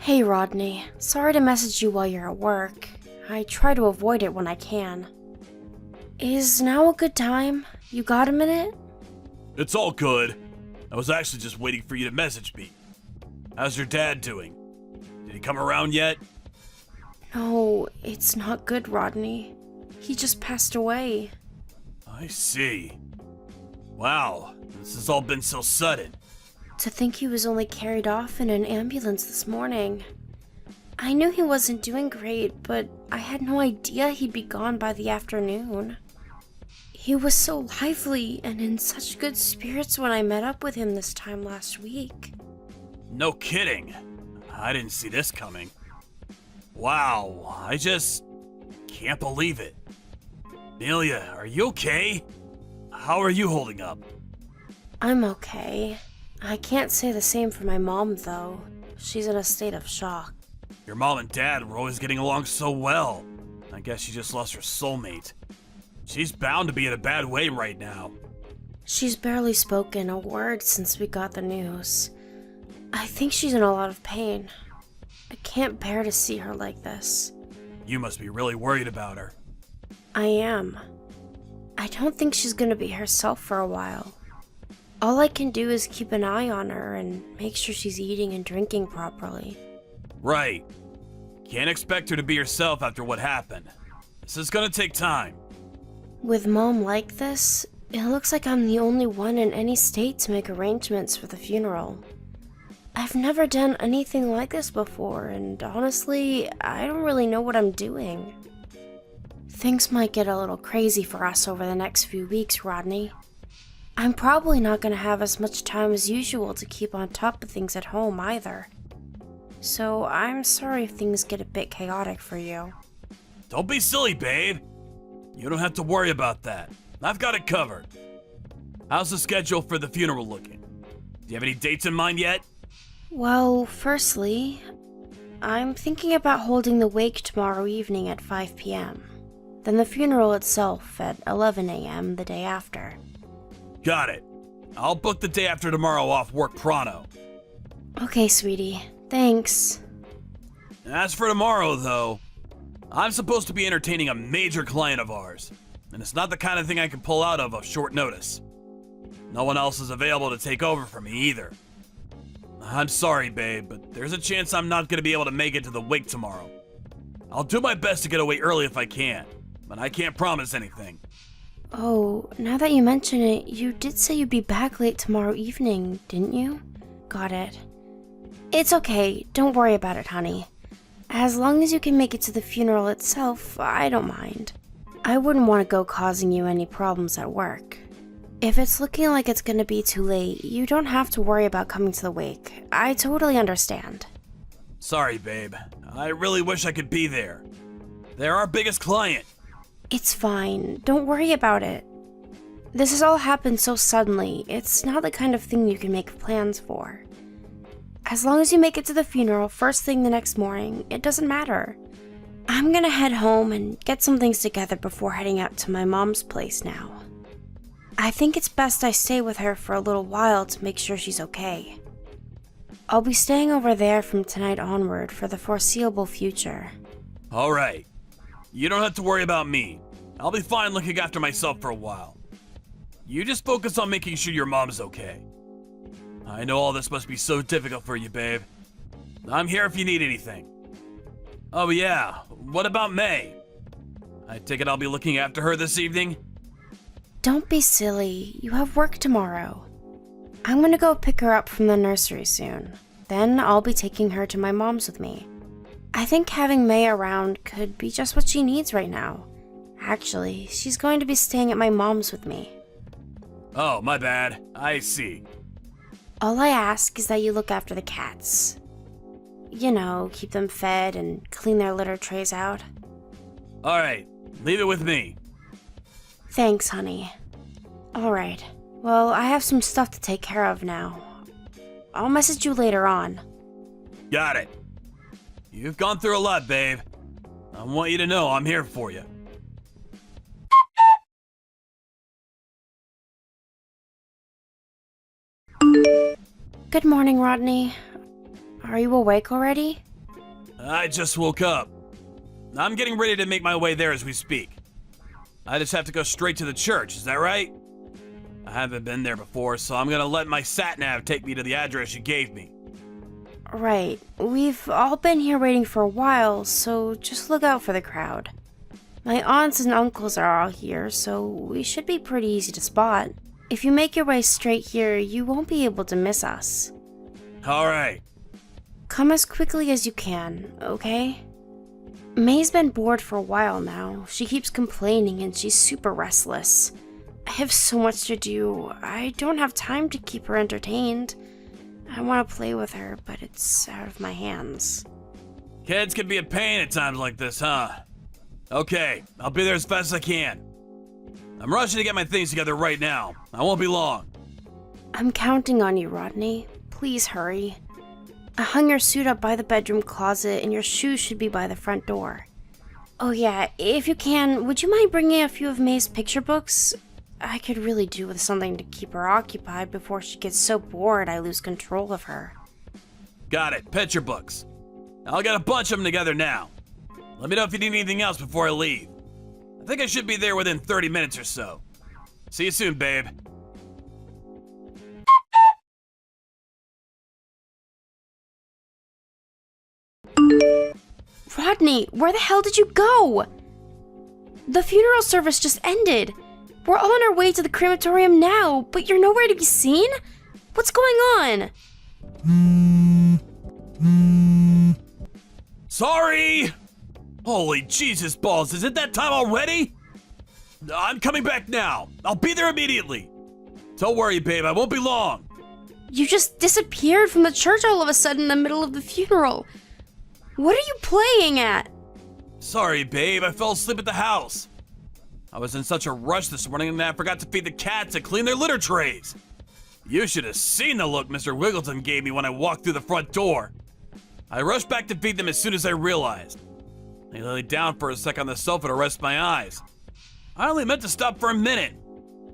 Hey Rodney, sorry to message you while you're at work. I try to avoid it when I can. Is now a good time? You got a minute? It's all good. I was actually just waiting for you to message me. How's your dad doing? Did he come around yet? No, it's not good, Rodney. He just passed away. I see. Wow, this has all been so sudden. To think he was only carried off in an ambulance this morning. I knew he wasn't doing great, but I had no idea he'd be gone by the afternoon. He was so lively and in such good spirits when I met up with him this time last week. No kidding. I didn't see this coming. Wow, I just can't believe it. Amelia, are you okay? How are you holding up? I'm okay. I can't say the same for my mom, though. She's in a state of shock. Your mom and dad were always getting along so well. I guess she just lost her soulmate. She's bound to be in a bad way right now. She's barely spoken a word since we got the news. I think she's in a lot of pain. I can't bear to see her like this. You must be really worried about her. I am. I don't think she's gonna be herself for a while. All I can do is keep an eye on her and make sure she's eating and drinking properly. Right. Can't expect her to be herself after what happened. This is gonna take time. With Mom like this, it looks like I'm the only one in any state to make arrangements for the funeral. I've never done anything like this before, and honestly, I don't really know what I'm doing. Things might get a little crazy for us over the next few weeks, Rodney. I'm probably not going to have as much time as usual to keep on top of things at home either. So I'm sorry if things get a bit chaotic for you. Don't be silly, babe. You don't have to worry about that. I've got it covered. How's the schedule for the funeral looking? Do you have any dates in mind yet? Well, firstly, I'm thinking about holding the wake tomorrow evening at 5 p.m. Then the funeral itself at 11 a.m. the day after. Got it. I'll book the day after tomorrow off work pronto. Okay, sweetie. Thanks. As for tomorrow, though, I'm supposed to be entertaining a major client of ours, and it's not the kind of thing I can pull out of short notice. No one else is available to take over for me either. I'm sorry, babe, but there's a chance I'm not going to be able to make it to the wake tomorrow. I'll do my best to get away early if I can, but I can't promise anything. Oh, now that you mention it, you did say you'd be back late tomorrow evening, didn't you? Got it. It's okay, don't worry about it, honey. As long as you can make it to the funeral itself, I don't mind. I wouldn't want to go causing you any problems at work. If it's looking like it's gonna be too late, you don't have to worry about coming to the wake. I totally understand. Sorry, babe. I really wish I could be there. They're our biggest client. It's fine. Don't worry about it. This has all happened so suddenly, it's not the kind of thing you can make plans for. As long as you make it to the funeral first thing the next morning, it doesn't matter. I'm gonna head home and get some things together before heading out to my mom's place now. I think it's best I stay with her for a little while to make sure she's okay. I'll be staying over there from tonight onward for the foreseeable future. All right. You don't have to worry about me. I'll be fine looking after myself for a while. You just focus on making sure your mom's okay. I know all this must be so difficult for you, babe. I'm here if you need anything. Oh yeah, what about May? I take it I'll be looking after her this evening? Don't be silly. You have work tomorrow. I'm gonna go pick her up from the nursery soon. Then I'll be taking her to my mom's with me. I think having May around could be just what she needs right now. Actually, she's going to be staying at my mom's with me. Oh, my bad. I see. All I ask is that you look after the cats. You know, keep them fed and clean their litter trays out. All right, leave it with me. Thanks, honey. Alright, well, I have some stuff to take care of now. I'll message you later on. Got it. You've gone through a lot, babe. I want you to know I'm here for you. Good morning, Rodney. Are you awake already? I just woke up. I'm getting ready to make my way there as we speak. I just have to go straight to the church, is that right? I haven't been there before, so I'm gonna let my sat-nav take me to the address you gave me. Right. We've all been here waiting for a while, so just look out for the crowd. My aunts and uncles are all here, so we should be pretty easy to spot. If you make your way straight here, you won't be able to miss us. Alright. Come as quickly as you can, okay? May's been bored for a while now. She keeps complaining and she's super restless. I have so much to do. I don't have time to keep her entertained. I want to play with her, but it's out of my hands. Kids can be a pain at times like this, huh? Okay, I'll be there as fast as I can. I'm rushing to get my things together right now. I won't be long. I'm counting on you, Rodney. Please hurry. I hung your suit up by the bedroom closet, and your shoes should be by the front door. Oh yeah, if you can, would you mind bringing a few of May's picture books? I could really do with something to keep her occupied before she gets so bored I lose control of her. Got it, picture books. I'll get a bunch of them together now. Let me know if you need anything else before I leave. I think I should be there within 30 minutes or so. See you soon, babe. Rodney, where the hell did you go? The funeral service just ended. We're all on our way to the crematorium now, but you're nowhere to be seen? What's going on? Sorry! Holy Jesus balls, is it that time already? I'm coming back now. I'll be there immediately. Don't worry, babe, I won't be long. You just disappeared from the church all of a sudden in the middle of the funeral. What are you playing at? Sorry, babe, I fell asleep at the house. I was in such a rush this morning that I forgot to feed the cats and clean their litter trays. You should have seen the look Mr. Wiggleton gave me when I walked through the front door. I rushed back to feed them as soon as I realized. I lay down for a sec on the sofa to rest my eyes. I only meant to stop for a minute,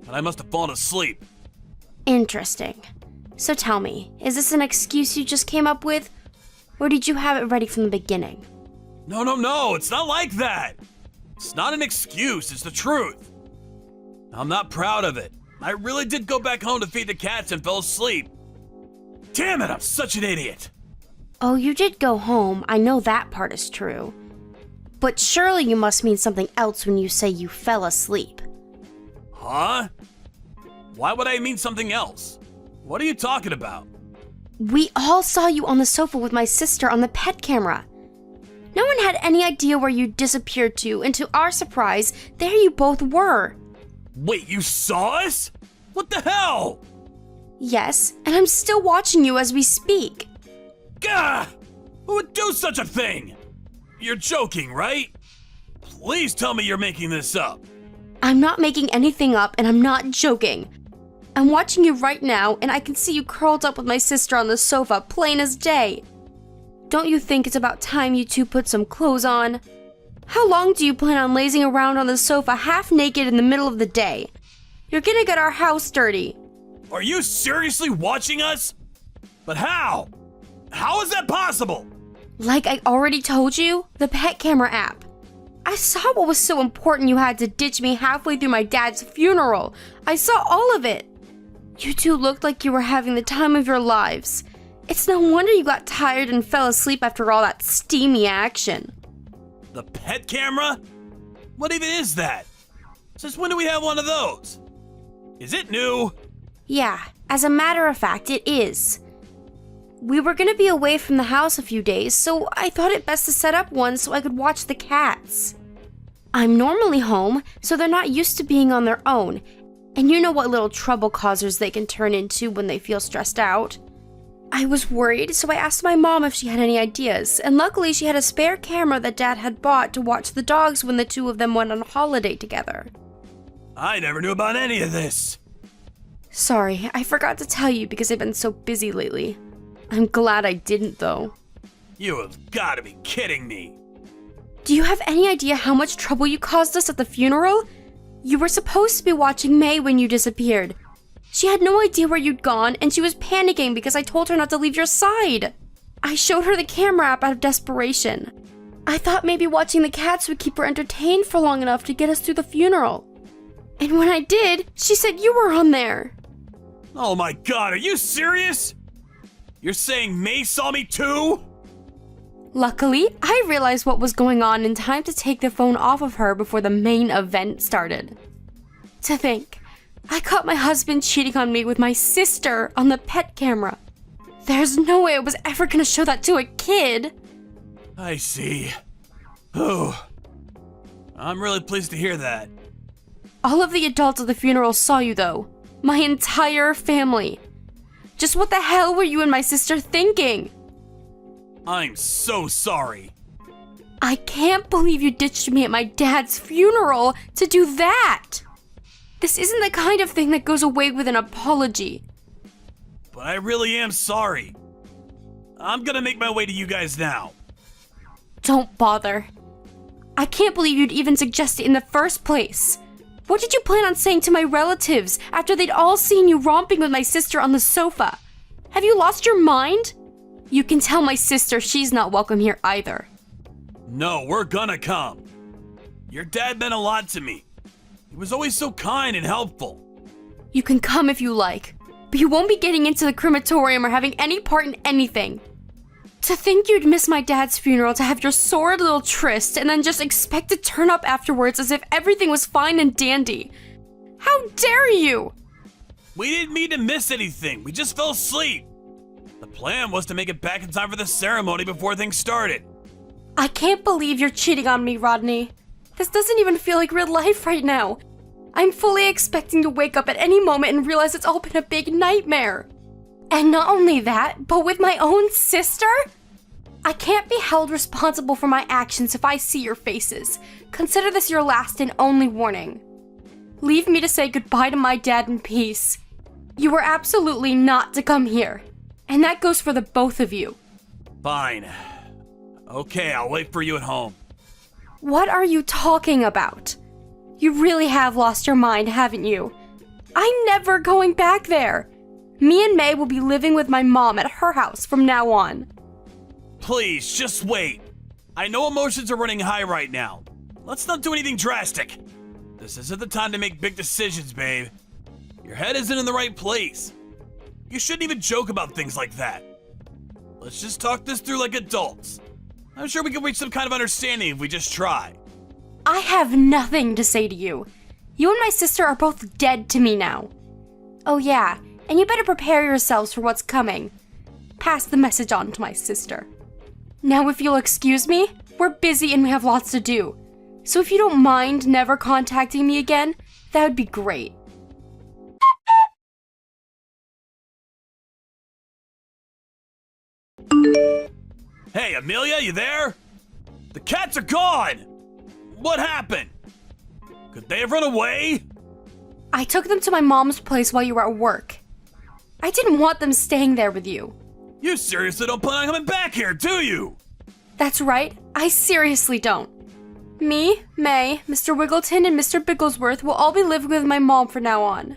but I must have fallen asleep. Interesting. So tell me, is this an excuse you just came up with? Or did you have it ready from the beginning? No, it's not like that. It's not an excuse, it's the truth. I'm not proud of it. I really did go back home to feed the cats and fell asleep. Damn it, I'm such an idiot. Oh, you did go home. I know that part is true. But surely you must mean something else when you say you fell asleep. Huh? Why would I mean something else? What are you talking about? We all saw you on the sofa with my sister on the pet camera. No one had any idea where you disappeared to, and to our surprise, there you both were. Wait, you saw us? What the hell? Yes, and I'm still watching you as we speak. Gah! Who would do such a thing? You're joking, right? Please tell me you're making this up. I'm not making anything up, and I'm not joking. I'm watching you right now, and I can see you curled up with my sister on the sofa, plain as day. Don't you think it's about time you two put some clothes on? How long do you plan on lazing around on the sofa half naked in the middle of the day? You're gonna get our house dirty. Are you seriously watching us? But how? How is that possible? Like I already told you, the pet camera app. I saw what was so important you had to ditch me halfway through my dad's funeral. I saw all of it. You two looked like you were having the time of your lives. It's no wonder you got tired and fell asleep after all that steamy action. The pet camera? What even is that? Since when do we have one of those? Is it new? Yeah, as a matter of fact, it is. We were gonna be away from the house a few days, so I thought it best to set up one so I could watch the cats. I'm normally home, so they're not used to being on their own, and you know what little trouble causers they can turn into when they feel stressed out. I was worried, so I asked my mom if she had any ideas, and luckily she had a spare camera that Dad had bought to watch the dogs when the two of them went on holiday together. I never knew about any of this. Sorry, I forgot to tell you because I've been so busy lately. I'm glad I didn't, though. You have got to be kidding me. Do you have any idea how much trouble you caused us at the funeral? You were supposed to be watching May when you disappeared. She had no idea where you'd gone, and she was panicking because I told her not to leave your side. I showed her the camera app out of desperation. I thought maybe watching the cats would keep her entertained for long enough to get us through the funeral. And when I did, she said you were on there. Oh my god, are you serious? You're saying May saw me too? Luckily, I realized what was going on in time to take the phone off of her before the main event started. To think, I caught my husband cheating on me with my sister on the pet camera. There's no way I was ever gonna show that to a kid. I see. Oh, I'm really pleased to hear that. All of the adults at the funeral saw you though. My entire family. Just what the hell were you and my sister thinking? I'm so sorry. I can't believe you ditched me at my dad's funeral to do that. This isn't the kind of thing that goes away with an apology. But I really am sorry. I'm gonna make my way to you guys now. Don't bother. I can't believe you'd even suggest it in the first place. What did you plan on saying to my relatives after they'd all seen you romping with my sister on the sofa? Have you lost your mind? You can tell my sister she's not welcome here either. No, we're gonna come. Your dad meant a lot to me. He was always so kind and helpful. You can come if you like, but you won't be getting into the crematorium or having any part in anything. To think you'd miss my dad's funeral to have your sordid little tryst and then just expect to turn up afterwards as if everything was fine and dandy. How dare you! We didn't mean to miss anything. We just fell asleep. The plan was to make it back in time for the ceremony before things started. I can't believe you're cheating on me, Rodney. This doesn't even feel like real life right now. I'm fully expecting to wake up at any moment and realize it's all been a big nightmare. And not only that, but with my own sister? I can't be held responsible for my actions if I see your faces. Consider this your last and only warning. Leave me to say goodbye to my dad in peace. You were absolutely not to come here. And that goes for the both of you. Fine. Okay, I'll wait for you at home. What are you talking about? You really have lost your mind, haven't you? I'm never going back there. Me and May will be living with my mom at her house from now on. Please, just wait. I know emotions are running high right now. Let's not do anything drastic. This isn't the time to make big decisions, babe. Your head isn't in the right place. You shouldn't even joke about things like that. Let's just talk this through like adults. I'm sure we can reach some kind of understanding if we just try. I have nothing to say to you. You and my sister are both dead to me now. Oh yeah, and you better prepare yourselves for what's coming. Pass the message on to my sister. Now if you'll excuse me, we're busy and we have lots to do. So if you don't mind never contacting me again, that would be great. Hey, Amelia, you there? The cats are gone! What happened? Could they have run away? I took them to my mom's place while you were at work. I didn't want them staying there with you. You seriously don't plan on coming back here, do you? That's right, I seriously don't. Me, May, Mr. Wiggleton, and Mr. Bigglesworth will all be living with my mom from now on.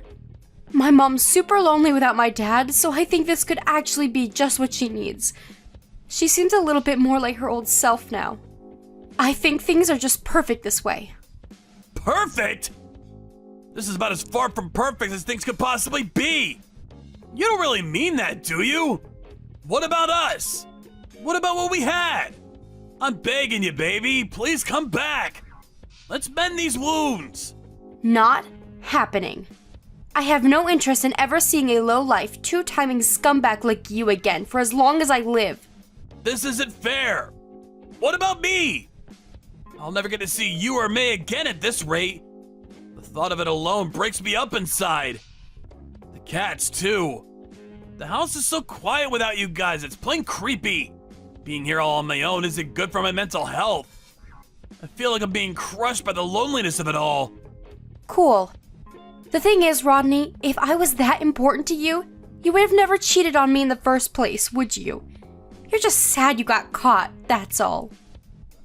My mom's super lonely without my dad, so I think this could actually be just what she needs. She seems a little bit more like her old self now. I think things are just perfect this way. Perfect? This is about as far from perfect as things could possibly be. You don't really mean that, do you? What about us? What about what we had? I'm begging you, baby. Please come back. Let's mend these wounds. Not happening. I have no interest in ever seeing a low-life, two-timing scumbag like you again for as long as I live. This isn't fair. What about me? I'll never get to see you or May again at this rate. The thought of it alone breaks me up inside. The cats, too. The house is so quiet without you guys, it's plain creepy. Being here all on my own isn't good for my mental health. I feel like I'm being crushed by the loneliness of it all. Cool. The thing is, Rodney, if I was that important to you, you would have never cheated on me in the first place, would you? You're just sad you got caught, that's all.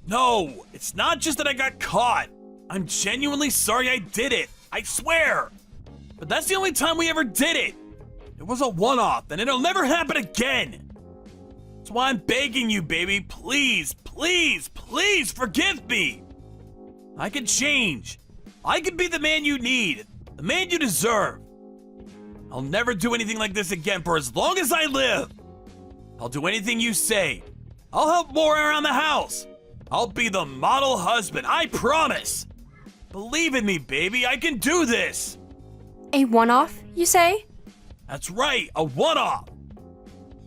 No, it's not just that I got caught. I'm genuinely sorry I did it. I swear. But that's the only time we ever did it. It was a one-off, and it'll never happen again. It's That's why I'm begging you, baby. Please, please, please forgive me. I can change. I can be the man you need, the man you deserve. I'll never do anything like this again for as long as I live. I'll do anything you say. I'll help more around the house. I'll be the model husband, I promise. Believe in me, baby, I can do this. A one-off, you say? That's right, a one-off.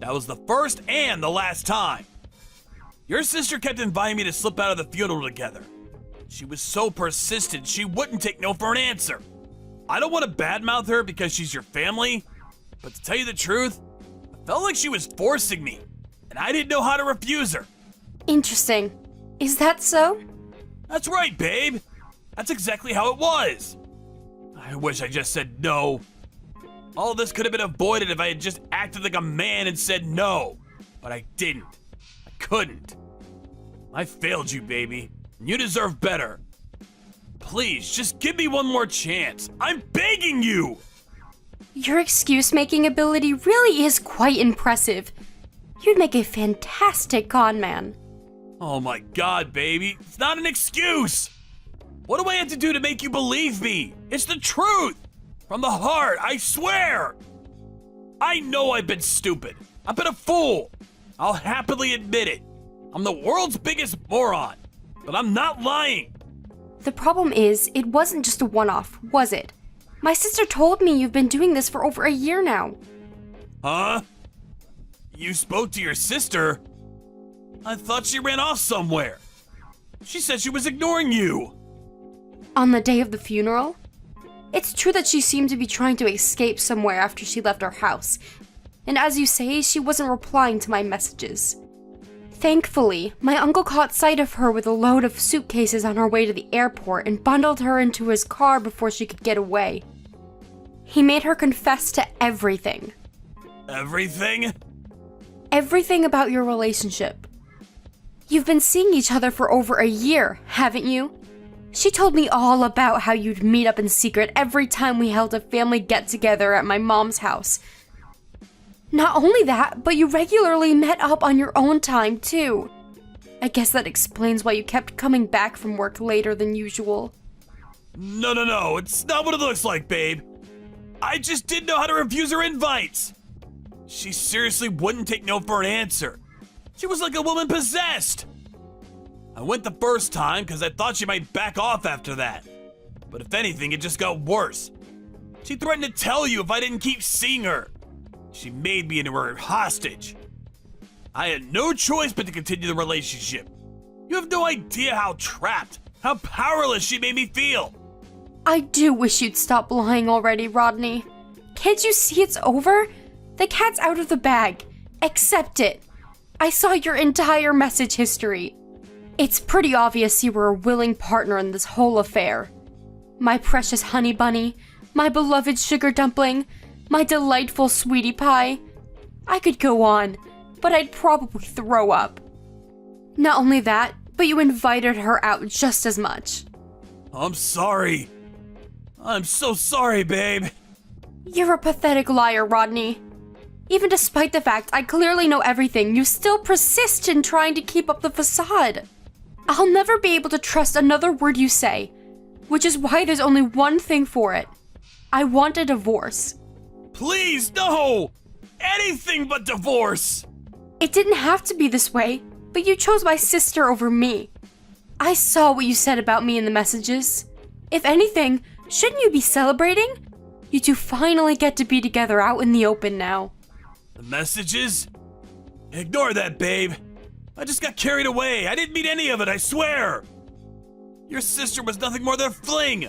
That was the first and the last time. Your sister kept inviting me to slip out of the funeral together. She was so persistent, she wouldn't take no for an answer. I don't want to badmouth her because she's your family, but to tell you the truth, I felt like she was forcing me, and I didn't know how to refuse her. Interesting. Is that so? That's right, babe. That's exactly how it was. I wish I just said no. All this could have been avoided if I had just acted like a man and said no, but I didn't. I couldn't. I failed you, baby, and you deserve better. Please, just give me one more chance. I'm begging you! Your excuse-making ability really is quite impressive. You'd make a fantastic con man. Oh my god, baby. It's not an excuse! What do I have to do to make you believe me? It's the truth! From the heart, I swear! I know I've been stupid. I've been a fool. I'll happily admit it. I'm the world's biggest moron. But I'm not lying. The problem is, it wasn't just a one-off, was it? My sister told me you've been doing this for over a year now. Huh? You spoke to your sister? I thought she ran off somewhere. She said she was ignoring you. On the day of the funeral? It's true that she seemed to be trying to escape somewhere after she left our house. And as you say, she wasn't replying to my messages. Thankfully, my uncle caught sight of her with a load of suitcases on her way to the airport and bundled her into his car before she could get away. He made her confess to everything. Everything? Everything about your relationship. You've been seeing each other for over a year, haven't you? She told me all about how you'd meet up in secret every time we held a family get-together at my mom's house. Not only that, but you regularly met up on your own time, too. I guess that explains why you kept coming back from work later than usual. No, it's not what it looks like, babe. I just didn't know how to refuse her invites. She seriously wouldn't take no for an answer. She was like a woman possessed. I went the first time because I thought she might back off after that. But if anything, it just got worse. She threatened to tell you if I didn't keep seeing her. She made me into her hostage. I had no choice but to continue the relationship. You have no idea how trapped, how powerless she made me feel. I do wish you'd stop lying already, Rodney. Can't you see it's over? The cat's out of the bag. Accept it. I saw your entire message history. It's pretty obvious you were a willing partner in this whole affair. My precious honey bunny, my beloved sugar dumpling, my delightful sweetie pie. I could go on, but I'd probably throw up. Not only that, but you invited her out just as much. I'm sorry. I'm so sorry, babe. You're a pathetic liar, Rodney. Even despite the fact I clearly know everything, you still persist in trying to keep up the facade. I'll never be able to trust another word you say, which is why there's only one thing for it. I want a divorce. Please, no! Anything but divorce! It didn't have to be this way, but you chose my sister over me. I saw what you said about me in the messages. If anything, shouldn't you be celebrating? You two finally get to be together out in the open now. The messages? Ignore that, babe. I just got carried away. I didn't mean any of it, I swear. Your sister was nothing more than a fling.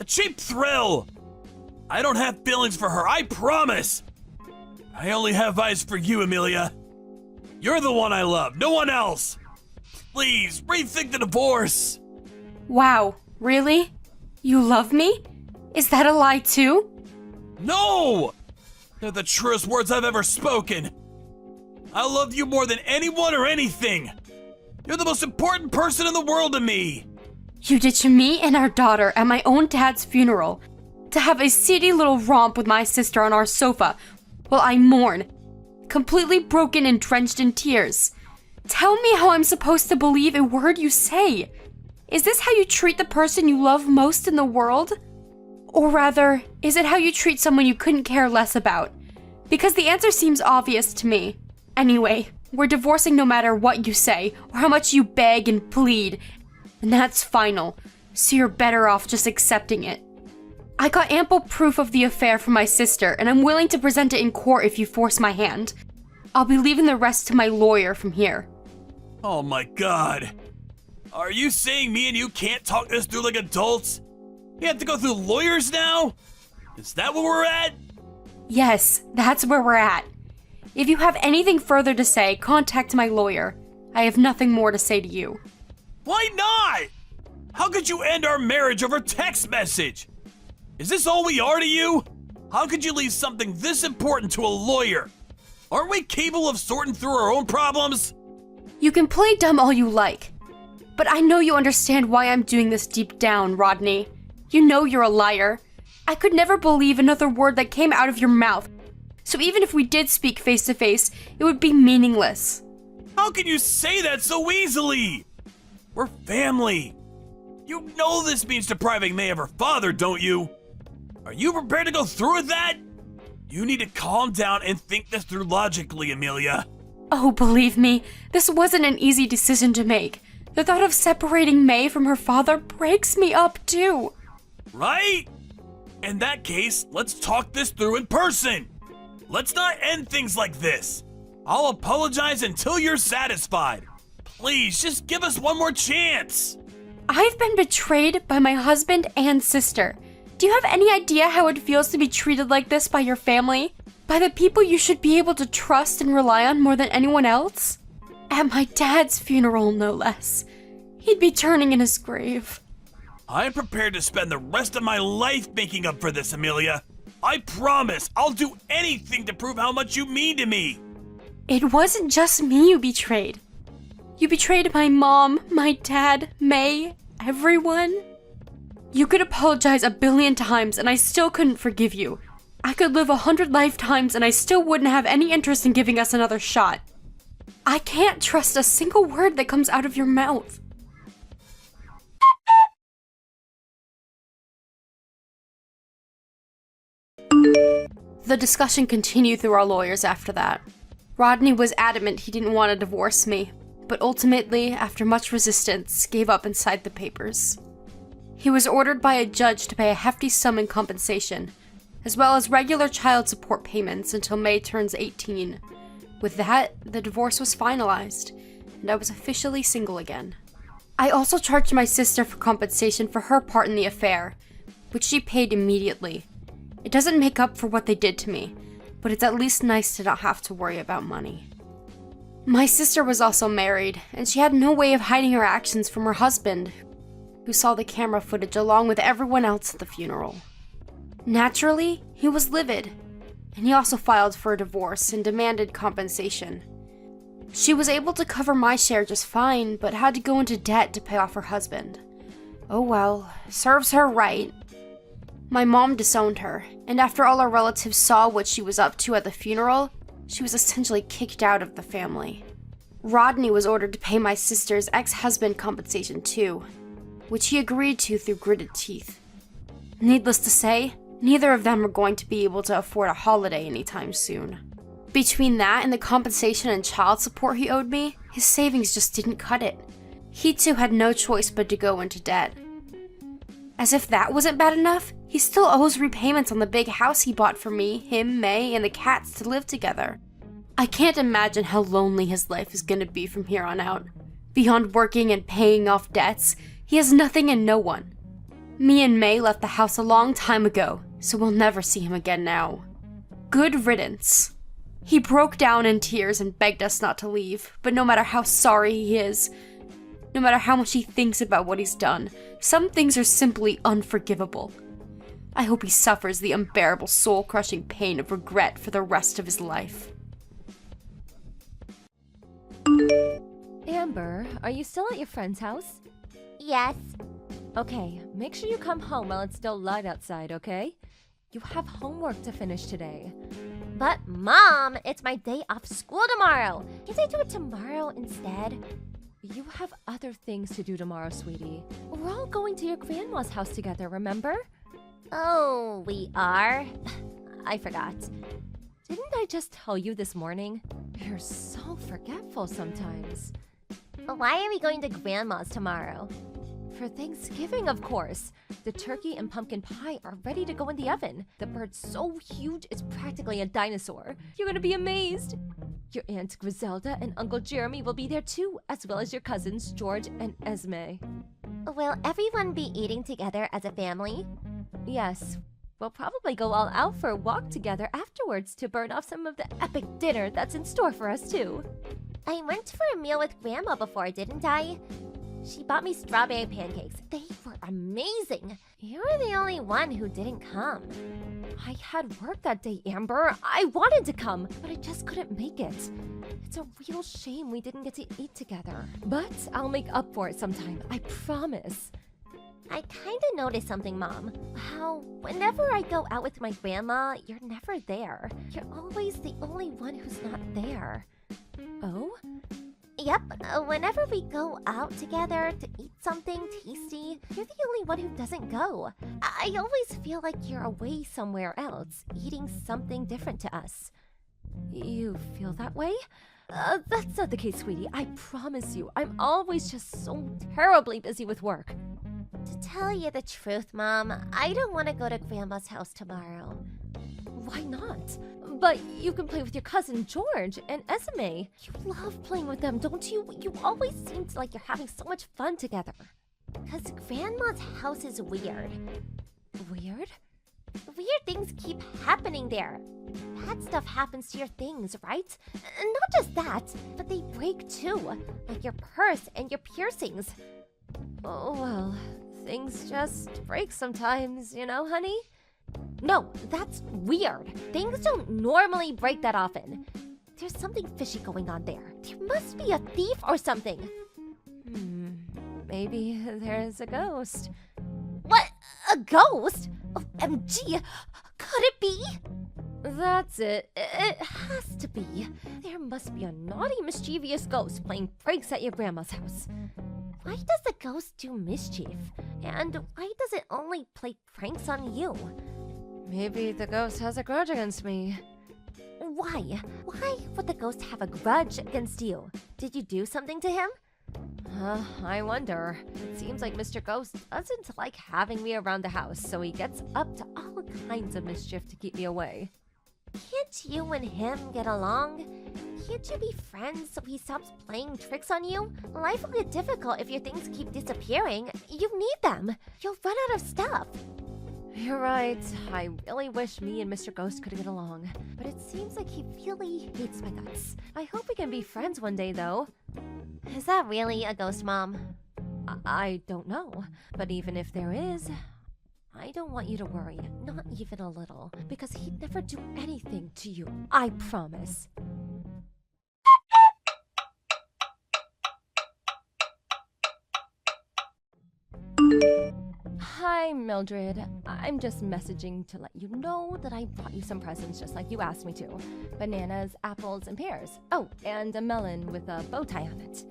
A cheap thrill. I don't have feelings for her, I promise. I only have eyes for you, Amelia. You're the one I love, no one else. Please, rethink the divorce. Wow, really? You love me? Is that a lie too? No! They're the truest words I've ever spoken. I love you more than anyone or anything. You're the most important person in the world to me. You ditched me and our daughter at my own dad's funeral to have a seedy little romp with my sister on our sofa while I mourn. completely broken and drenched in tears. Tell me how I'm supposed to believe a word you say. Is this how you treat the person you love most in the world? Or rather, is it how you treat someone you couldn't care less about? Because the answer seems obvious to me. Anyway, we're divorcing no matter what you say, or how much you beg and plead. And that's final, so you're better off just accepting it. I got ample proof of the affair from my sister, and I'm willing to present it in court if you force my hand. I'll be leaving the rest to my lawyer from here. Oh my god. Are you saying me and you can't talk this through like adults? You have to go through lawyers now? Is that where we're at? Yes, that's where we're at. If you have anything further to say, contact my lawyer. I have nothing more to say to you. Why not? How could you end our marriage over text message? Is this all we are to you? How could you leave something this important to a lawyer? Aren't we capable of sorting through our own problems? You can play dumb all you like, but I know you understand why I'm doing this deep down, Rodney. You know you're a liar. I could never believe another word that came out of your mouth. So even if we did speak face to face, it would be meaningless. How can you say that so easily? We're family. You know this means depriving May of her father, don't you? Are you prepared to go through with that? You need to calm down and think this through logically, Amelia. Oh, believe me, this wasn't an easy decision to make. The thought of separating May from her father breaks me up too. Right? In that case, let's talk this through in person. Let's not end things like this. I'll apologize until you're satisfied. Please, just give us one more chance. I've been betrayed by my husband and sister. Do you have any idea how it feels to be treated like this by your family? By the people you should be able to trust and rely on more than anyone else? At my dad's funeral, no less. He'd be turning in his grave. I'm prepared to spend the rest of my life making up for this, Amelia. I promise I'll do anything to prove how much you mean to me. It wasn't just me you betrayed. You betrayed my mom, my dad, May, everyone. You could apologize 1,000,000,000 times and I still couldn't forgive you. I could live 100 lifetimes and I still wouldn't have any interest in giving us another shot. I can't trust a single word that comes out of your mouth. The discussion continued through our lawyers after that. Rodney was adamant he didn't want to divorce me, but ultimately, after much resistance, gave up and signed the papers. He was ordered by a judge to pay a hefty sum in compensation, as well as regular child support payments until May turns 18. With that, the divorce was finalized, and I was officially single again. I also charged my sister for compensation for her part in the affair, which she paid immediately. It doesn't make up for what they did to me, but it's at least nice to not have to worry about money. My sister was also married, and she had no way of hiding her actions from her husband, who saw the camera footage along with everyone else at the funeral. Naturally, he was livid, and he also filed for a divorce and demanded compensation. She was able to cover my share just fine, but had to go into debt to pay off her husband. Oh well, serves her right. My mom disowned her, and after all our relatives saw what she was up to at the funeral, she was essentially kicked out of the family. Rodney was ordered to pay my sister's ex-husband compensation too, which he agreed to through gritted teeth. Needless to say, neither of them are going to be able to afford a holiday anytime soon. Between that and the compensation and child support he owed me, his savings just didn't cut it. He too had no choice but to go into debt. As if that wasn't bad enough, he still owes repayments on the big house he bought for me, him, May, and the cats to live together. I can't imagine how lonely his life is gonna be from here on out. Beyond working and paying off debts, he has nothing and no one. Me and May left the house a long time ago, so we'll never see him again now. Good riddance. He broke down in tears and begged us not to leave, but no matter how sorry he is, no matter how much he thinks about what he's done, some things are simply unforgivable. I hope he suffers the unbearable soul-crushing pain of regret for the rest of his life. Amber, are you still at your friend's house? Yes. Okay, make sure you come home while it's still light outside, okay? You have homework to finish today. But Mom, it's my day off school tomorrow. Can't I do it tomorrow instead? You have other things to do tomorrow, sweetie. We're all going to your grandma's house together, remember? Oh, we are? I forgot. Didn't I just tell you this morning? You're so forgetful sometimes. Why are we going to Grandma's tomorrow? For Thanksgiving, of course. The turkey and pumpkin pie are ready to go in the oven. The bird's so huge, it's practically a dinosaur. You're gonna be amazed. Your Aunt Griselda and Uncle Jeremy will be there too, as well as your cousins George and Esme. Will everyone be eating together as a family? Yes, we'll probably go all out for a walk together afterwards to burn off some of the epic dinner that's in store for us too. I went for a meal with Grandma before, didn't I? She bought me strawberry pancakes. They were amazing. You were the only one who didn't come. I had work that day, Amber. I wanted to come, but I just couldn't make it. It's a real shame we didn't get to eat together. But I'll make up for it sometime, I promise. I kinda noticed something, Mom. How whenever I go out with my grandma, you're never there. You're always the only one who's not there. Oh? Yep, whenever we go out together to eat something tasty, you're the only one who doesn't go. I always feel like you're away somewhere else, eating something different to us. You feel that way? That's not the case, sweetie. I promise you. I'm always just so terribly busy with work. To tell you the truth, Mom, I don't want to go to Grandma's house tomorrow. Why not? But you can play with your cousin George and Esme. You love playing with them, don't you? You always seem like you're having so much fun together. Because Grandma's house is weird. Weird? Weird things keep happening there. Bad stuff happens to your things, right? Not just that, but they break too. Like your purse and your piercings. Oh, well, things just break sometimes, you know, honey? No, that's weird. Things don't normally break that often. There's something fishy going on there. There must be a thief or something. Maybe there's a ghost. What? A ghost? OMG! Could it be? That's it. It has to be. There must be a naughty, mischievous ghost playing pranks at your grandma's house. Why does the ghost do mischief? And why does it only play pranks on you? Maybe the ghost has a grudge against me. Why? Why would the ghost have a grudge against you? Did you do something to him? I wonder. It seems like Mr. Ghost doesn't like having me around the house, so he gets up to all kinds of mischief to keep me away. Can't you and him get along? Can't you be friends so he stops playing tricks on you? Life will get difficult if your things keep disappearing. You need them. You'll run out of stuff. You're right. I really wish me and Mr. Ghost could get along. But it seems like he really hates my guts. I hope we can be friends one day, though. Is that really a ghost, Mom? I don't know. But even if there is, I don't want you to worry. Not even a little. Because he'd never do anything to you. I promise. Hi, Mildred. I'm just messaging to let you know that I brought you some presents just like you asked me to. Bananas, apples, and pears. Oh, and a melon with a bow tie on it.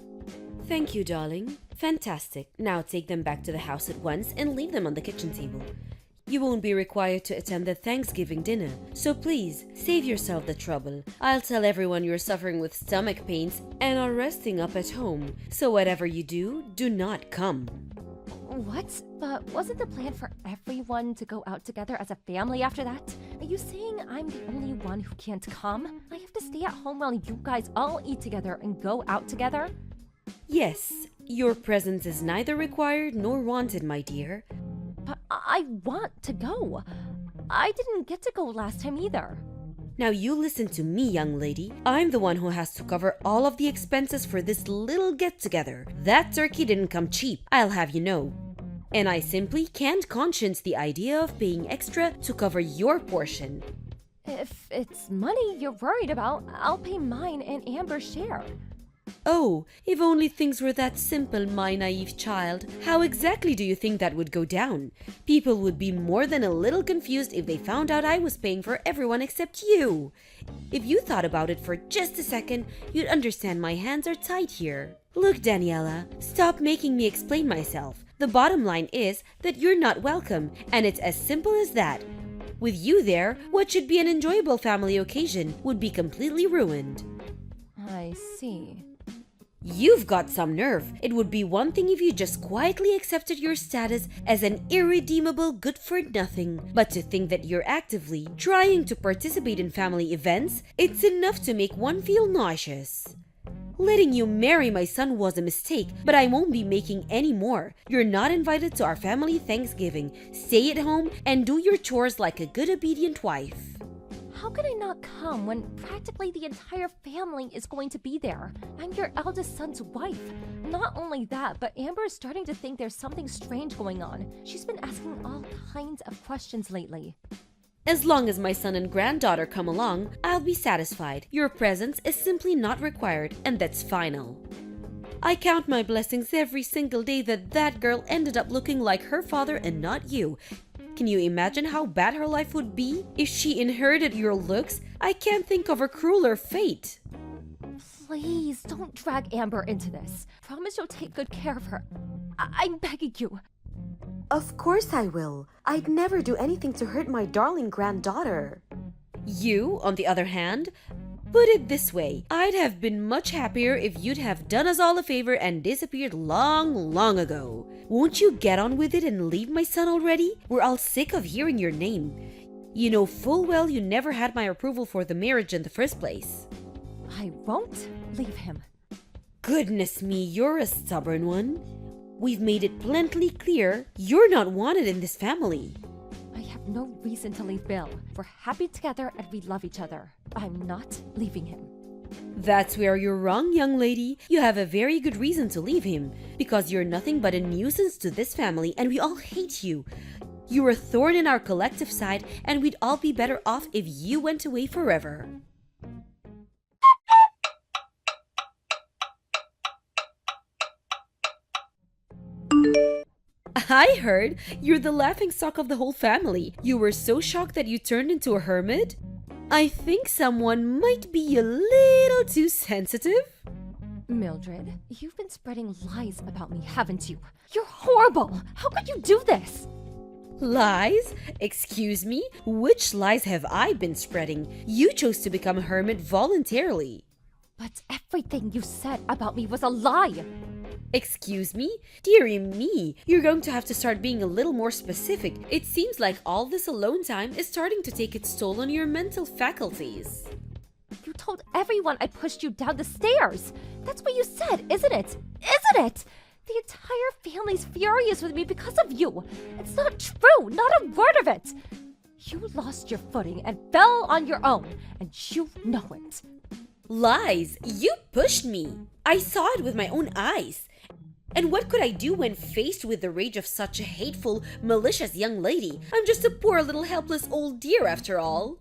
Thank you, darling. Fantastic. Now take them back to the house at once and leave them on the kitchen table. You won't be required to attend the Thanksgiving dinner, so please, save yourself the trouble. I'll tell everyone you're suffering with stomach pains and are resting up at home, so whatever you do, do not come. What? But wasn't the plan for everyone to go out together as a family after that? Are you saying I'm the only one who can't come? I have to stay at home while you guys all eat together and go out together? Yes, your presence is neither required nor wanted, my dear. But I want to go. I didn't get to go last time either. Now you listen to me, young lady. I'm the one who has to cover all of the expenses for this little get-together. That turkey didn't come cheap, I'll have you know. And I simply can't conscience the idea of paying extra to cover your portion. If it's money you're worried about, I'll pay mine and Amber's share. Oh, if only things were that simple, my naive child. How exactly do you think that would go down? People would be more than a little confused if they found out I was paying for everyone except you. If you thought about it for just a second, you'd understand my hands are tied here. Look, Daniela, stop making me explain myself. The bottom line is that you're not welcome, and it's as simple as that. With you there, what should be an enjoyable family occasion would be completely ruined. I see. You've got some nerve. It would be one thing if you just quietly accepted your status as an irredeemable good-for-nothing. But to think that you're actively trying to participate in family events, it's enough to make one feel nauseous. Letting you marry my son was a mistake, but I won't be making any more. You're not invited to our family Thanksgiving. Stay at home and do your chores like a good obedient wife. How could I not come when practically the entire family is going to be there? I'm your eldest son's wife. Not only that, but Amber is starting to think there's something strange going on. She's been asking all kinds of questions lately. As long as my son and granddaughter come along, I'll be satisfied. Your presence is simply not required, and that's final. I count my blessings every single day that that girl ended up looking like her father and not you. Can you imagine how bad her life would be if she inherited your looks? I can't think of a crueler fate. Please don't drag Amber into this. Promise you'll take good care of her. I'm begging you. Of course I will. I'd never do anything to hurt my darling granddaughter. You, on the other hand, put it this way. I'd have been much happier if you'd have done us all a favor and disappeared long ago. Won't you get on with it and leave my son already? We're all sick of hearing your name. You know full well you never had my approval for the marriage in the first place. I won't leave him. Goodness me, you're a stubborn one. We've made it plenty clear you're not wanted in this family. I have no reason to leave Bill. We're happy together and we love each other. I'm not leaving him. That's where you're wrong, young lady. You have a very good reason to leave him, because you're nothing but a nuisance to this family and we all hate you. You're a thorn in our collective side and we'd all be better off if you went away forever. I heard you're the laughingstock of the whole family. You were so shocked that you turned into a hermit? I think someone might be a little too sensitive. Mildred, you've been spreading lies about me, haven't you? You're horrible! How could you do this? Lies? Excuse me? Which lies have I been spreading? You chose to become a hermit voluntarily. But everything you said about me was a lie! Excuse me? Dearie me, you're going to have to start being a little more specific. It seems like all this alone time is starting to take its toll on your mental faculties. You told everyone I pushed you down the stairs! That's what you said, isn't it? Isn't it? The entire family's furious with me because of you! It's not true! Not a word of it! You lost your footing and fell on your own, and you know it. Lies! You pushed me! I saw it with my own eyes. And what could I do when faced with the rage of such a hateful, malicious young lady? I'm just a poor little helpless old dear after all.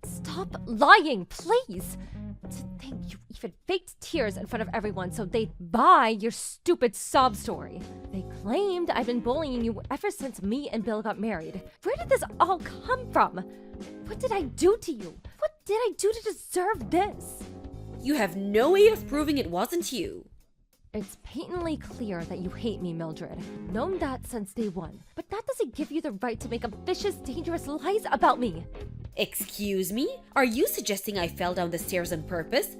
Stop lying, please! To think you even faked tears in front of everyone so they'd buy your stupid sob story. They claimed I've been bullying you ever since me and Bill got married. Where did this all come from? What did I do to you? What did I do to deserve this? You have no way of proving it wasn't you. It's patently clear that you hate me, Mildred. I've known that since day one. But that doesn't give you the right to make up vicious, dangerous lies about me. Excuse me? Are you suggesting I fell down the stairs on purpose?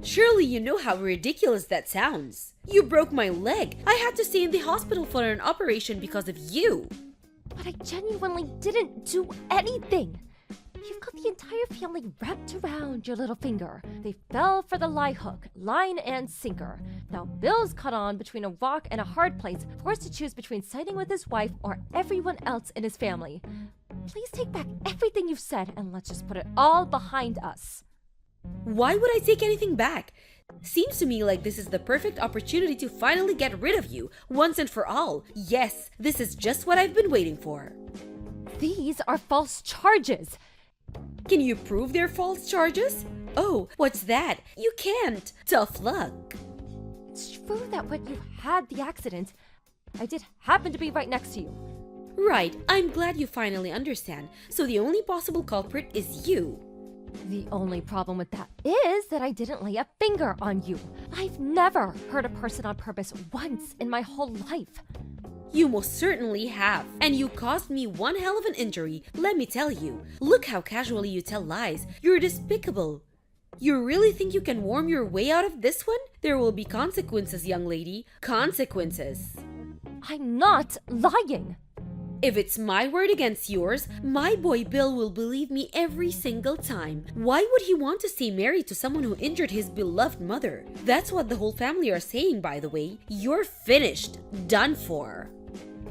Surely you know how ridiculous that sounds. You broke my leg. I had to stay in the hospital for an operation because of you. But I genuinely didn't do anything. You've got the entire family wrapped around your little finger. They fell for the lie hook, line and sinker. Now Bill's caught on between a rock and a hard place, forced to choose between siding with his wife or everyone else in his family. Please take back everything you've said and let's just put it all behind us. Why would I take anything back? Seems to me like this is the perfect opportunity to finally get rid of you, once and for all. Yes, this is just what I've been waiting for. These are false charges. Can you prove they're false charges? Oh, what's that? You can't. Tough luck. It's true that when you had the accident, I did happen to be right next to you. Right, I'm glad you finally understand. So the only possible culprit is you. The only problem with that is that I didn't lay a finger on you. I've never hurt a person on purpose once in my whole life. You most certainly have. And you caused me one hell of an injury, let me tell you. Look how casually you tell lies. You're despicable. You really think you can worm your way out of this one? There will be consequences, young lady. Consequences. I'm not lying. If it's my word against yours, my boy Bill will believe me every single time. Why would he want to stay married to someone who injured his beloved mother? That's what the whole family are saying, by the way. You're finished. Done for.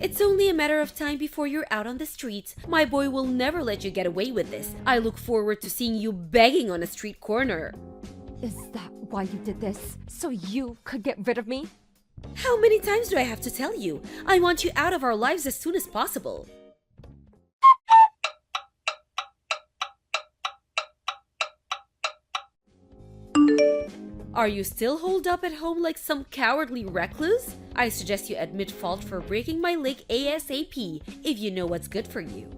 It's only a matter of time before you're out on the streets. My boy will never let you get away with this. I look forward to seeing you begging on a street corner. Is that why you did this? So you could get rid of me? How many times do I have to tell you? I want you out of our lives as soon as possible. Are you still holed up at home like some cowardly recluse? I suggest you admit fault for breaking my leg ASAP if you know what's good for you.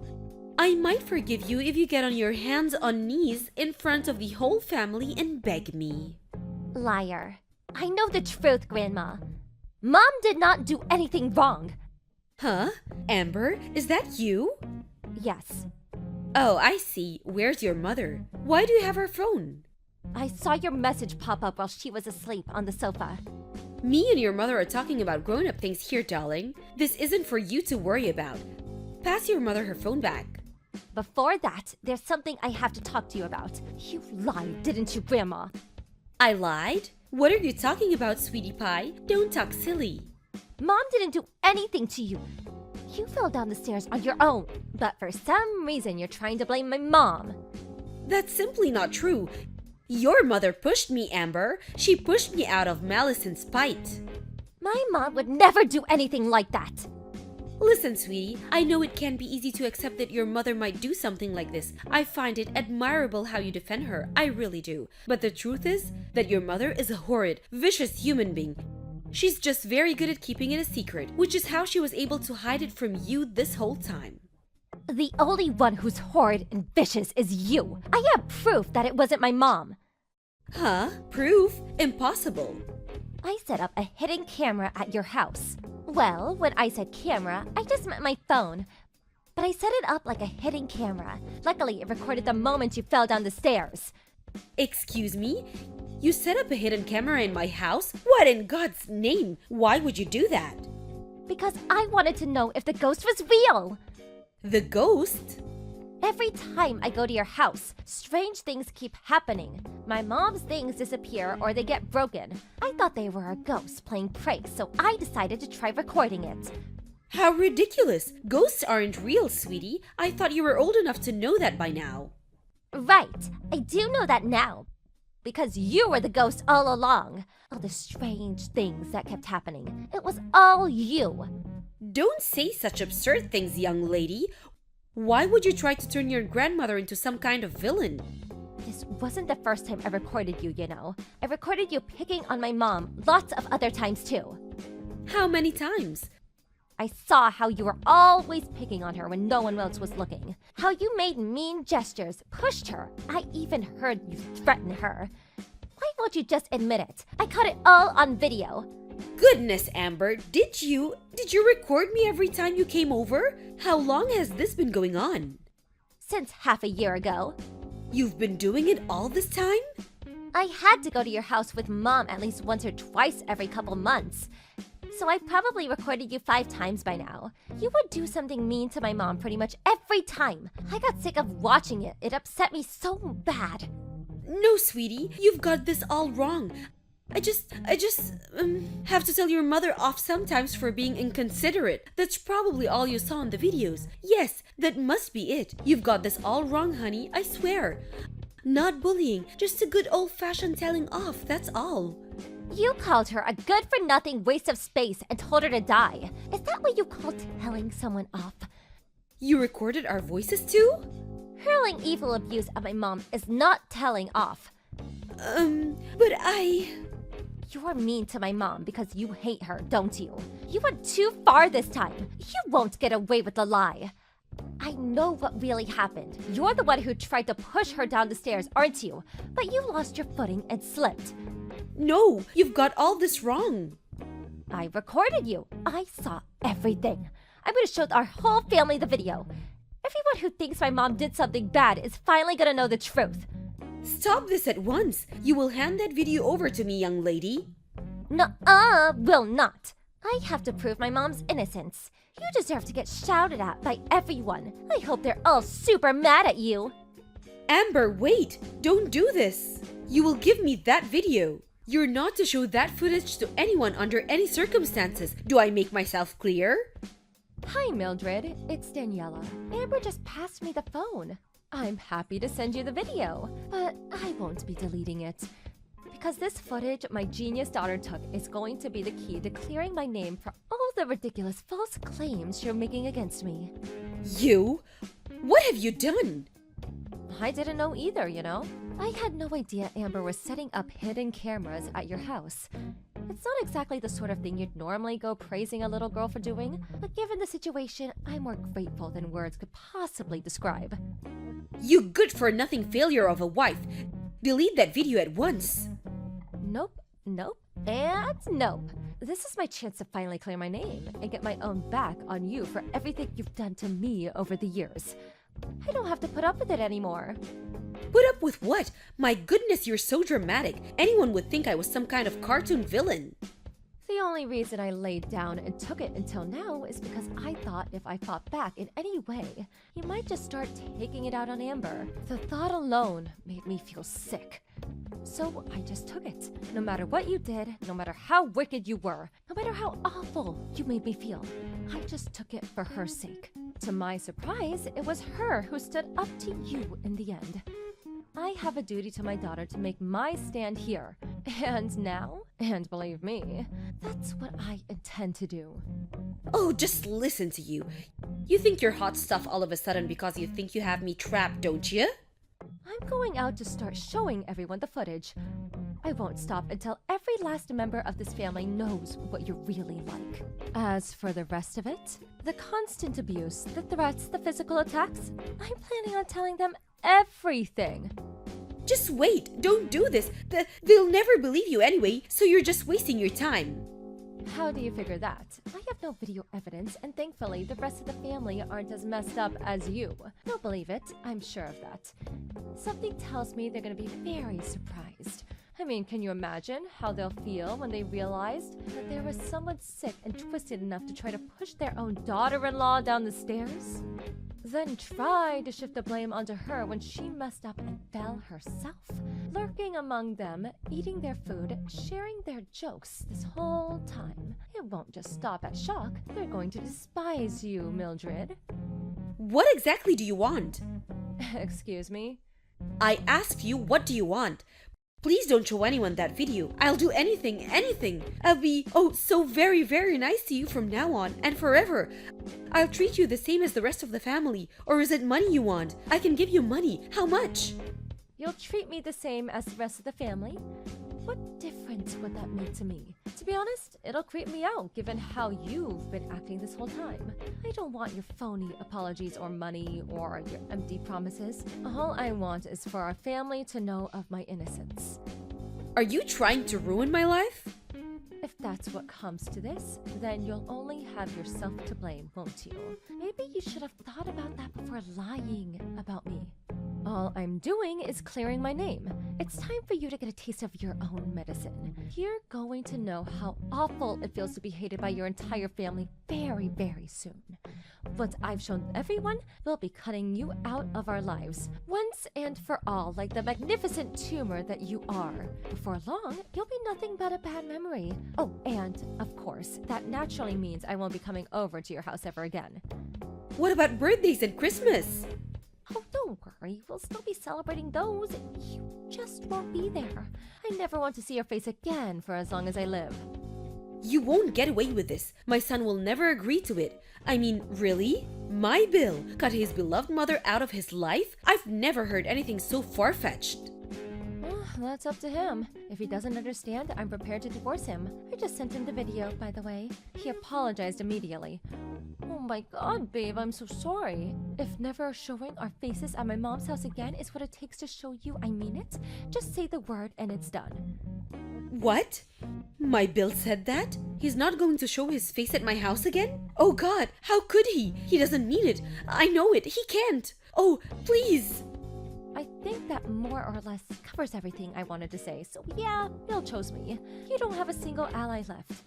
I might forgive you if you get on your hands on knees in front of the whole family and beg me. Liar. I know the truth, Grandma. Mom did not do anything wrong. Huh? Amber, is that you? Yes. Oh, I see. Where's your mother? Why do you have her phone? I saw your message pop up while she was asleep on the sofa. Me and your mother are talking about grown-up things here, darling. This isn't for you to worry about. Pass your mother her phone back. Before that, there's something I have to talk to you about. You lied, didn't you, Grandma? I lied? What are you talking about, sweetie pie? Don't talk silly. Mom didn't do anything to you. You fell down the stairs on your own. But for some reason, you're trying to blame my mom. That's simply not true. Your mother pushed me, Amber. She pushed me out of malice and spite. My mom would never do anything like that. Listen, sweetie, I know it can be easy to accept that your mother might do something like this. I find it admirable how you defend her. I really do. But the truth is that your mother is a horrid, vicious human being. She's just very good at keeping it a secret, which is how she was able to hide it from you this whole time. The only one who's horrid and vicious is you. I have proof that it wasn't my mom. Huh? Proof? Impossible. I set up a hidden camera at your house. Well, when I said camera, I just meant my phone. But I set it up like a hidden camera. Luckily, it recorded the moment you fell down the stairs. Excuse me? You set up a hidden camera in my house? What in God's name? Why would you do that? Because I wanted to know if the ghost was real. The ghost? Every time I go to your house, strange things keep happening. My mom's things disappear or they get broken. I thought they were a ghost playing pranks, so I decided to try recording it. How ridiculous! Ghosts aren't real, sweetie. I thought you were old enough to know that by now. Right, I do know that now. Because you were the ghost all along. All the strange things that kept happening. It was all you. Don't say such absurd things, young lady. Why would you try to turn your grandmother into some kind of villain? This wasn't the first time I recorded you, you know. I recorded you picking on my mom lots of other times too. How many times? I saw how you were always picking on her when no one else was looking. How you made mean gestures, pushed her. I even heard you threaten her. Why won't you just admit it? I caught it all on video. Goodness, Amber, did you record me every time you came over? How long has this been going on? Since half a year ago. You've been doing it all this time? I had to go to your house with Mom at least once or twice every couple months. So I probably recorded you 5 times by now. You would do something mean to my mom pretty much every time. I got sick of watching it. It upset me so bad. No, sweetie, you've got this all wrong. I just have to tell your mother off sometimes for being inconsiderate. That's probably all you saw in the videos. Yes, that must be it. You've got this all wrong, honey, I swear. Not bullying, just a good old-fashioned telling off, that's all. You called her a good-for-nothing waste of space and told her to die. Is that what you call telling someone off? You recorded our voices too? Hurling evil abuse at my mom is not telling off. But I... You're mean to my mom because you hate her, don't you? You went too far this time. You won't get away with the lie. I know what really happened. You're the one who tried to push her down the stairs, aren't you? But you lost your footing and slipped. No, you've got all this wrong. I recorded you. I saw everything. I'm gonna show our whole family the video. Everyone who thinks my mom did something bad is finally gonna know the truth. Stop this at once. You will hand that video over to me, young lady. Nuh-uh, will not. I have to prove my mom's innocence. You deserve to get shouted at by everyone. I hope they're all super mad at you. Amber, wait! Don't do this! You will give me that video. You're not to show that footage to anyone under any circumstances. Do I make myself clear? Hi, Mildred. It's Daniela. Amber just passed me the phone. I'm happy to send you the video, but I won't be deleting it. Because this footage my genius daughter took is going to be the key to clearing my name for all the ridiculous false claims you're making against me. You? What have you done? I didn't know either, you know? I had no idea Amber was setting up hidden cameras at your house. It's not exactly the sort of thing you'd normally go praising a little girl for doing, but given the situation, I'm more grateful than words could possibly describe. You good-for-nothing failure of a wife. Delete that video at once. Nope, nope, and nope. This is my chance to finally clear my name and get my own back on you for everything you've done to me over the years. I don't have to put up with it anymore. Put up with what? My goodness, you're so dramatic. Anyone would think I was some kind of cartoon villain. The only reason I laid down and took it until now is because I thought if I fought back in any way, you might just start taking it out on Amber. The thought alone made me feel sick. So I just took it. No matter what you did, no matter how wicked you were, no matter how awful you made me feel, I just took it for her sake. To my surprise, it was her who stood up to you in the end. I have a duty to my daughter to make my stand here. And now, and believe me, that's what I intend to do. Oh, just listen to you. You think you're hot stuff all of a sudden because you think you have me trapped, don't you? I'm going out to start showing everyone the footage. I won't stop until every last member of this family knows what you're really like. As for the rest of it, the constant abuse, the threats, the physical attacks, I'm planning on telling them everything. Just wait. Don't do this. They'll never believe you anyway, so you're just wasting your time. How do you figure that? I have no video evidence, and thankfully, the rest of the family aren't as messed up as you. They'll believe it, I'm sure of that. Something tells me they're gonna be very surprised. I mean, can you imagine how they'll feel when they realized that there was someone sick and twisted enough to try to push their own daughter-in-law down the stairs? Then try to shift the blame onto her when she messed up and fell herself. Lurking among them, eating their food, sharing their jokes this whole time. It won't just stop at shock. They're going to despise you, Mildred. What exactly do you want? Excuse me? I asked you, what do you want? Please don't show anyone that video. I'll do anything. I'll be, so very, very nice to you from now on and forever. I'll treat you the same as the rest of the family. Or is it money you want? I can give you money. How much? You'll treat me the same as the rest of the family? What difference would that make to me? To be honest, it'll creep me out given how you've been acting this whole time. I don't want your phony apologies or money or your empty promises. All I want is for our family to know of my innocence. Are you trying to ruin my life? If that's what comes to this, then you'll only have yourself to blame, won't you? Maybe you should have thought about that before lying about me. All I'm doing is clearing my name. It's time for you to get a taste of your own medicine. You're going to know how awful it feels to be hated by your entire family very, very soon. Once I've shown everyone, we'll be cutting you out of our lives, once and for all, like the magnificent tumor that you are. Before long, you'll be nothing but a bad memory. Oh, and, of course, that naturally means I won't be coming over to your house ever again. What about birthdays and Christmas? Oh, don't worry. We'll still be celebrating those. You just won't be there. I never want to see your face again for as long as I live. You won't get away with this. My son will never agree to it. I mean, really? My Bill cut his beloved mother out of his life? I've never heard anything so far-fetched. That's up to him. If he doesn't understand, I'm prepared to divorce him. I just sent him the video, by the way. He apologized immediately. Oh my god, babe, I'm so sorry. If never showing our faces at my mom's house again is what it takes to show you I mean it, just say the word and it's done. What? My Bill said that? He's not going to show his face at my house again? Oh God, how could he? He doesn't mean it. I know it. He can't. Oh, please. I think that more or less covers everything I wanted to say, so yeah, Bill chose me. You don't have a single ally left.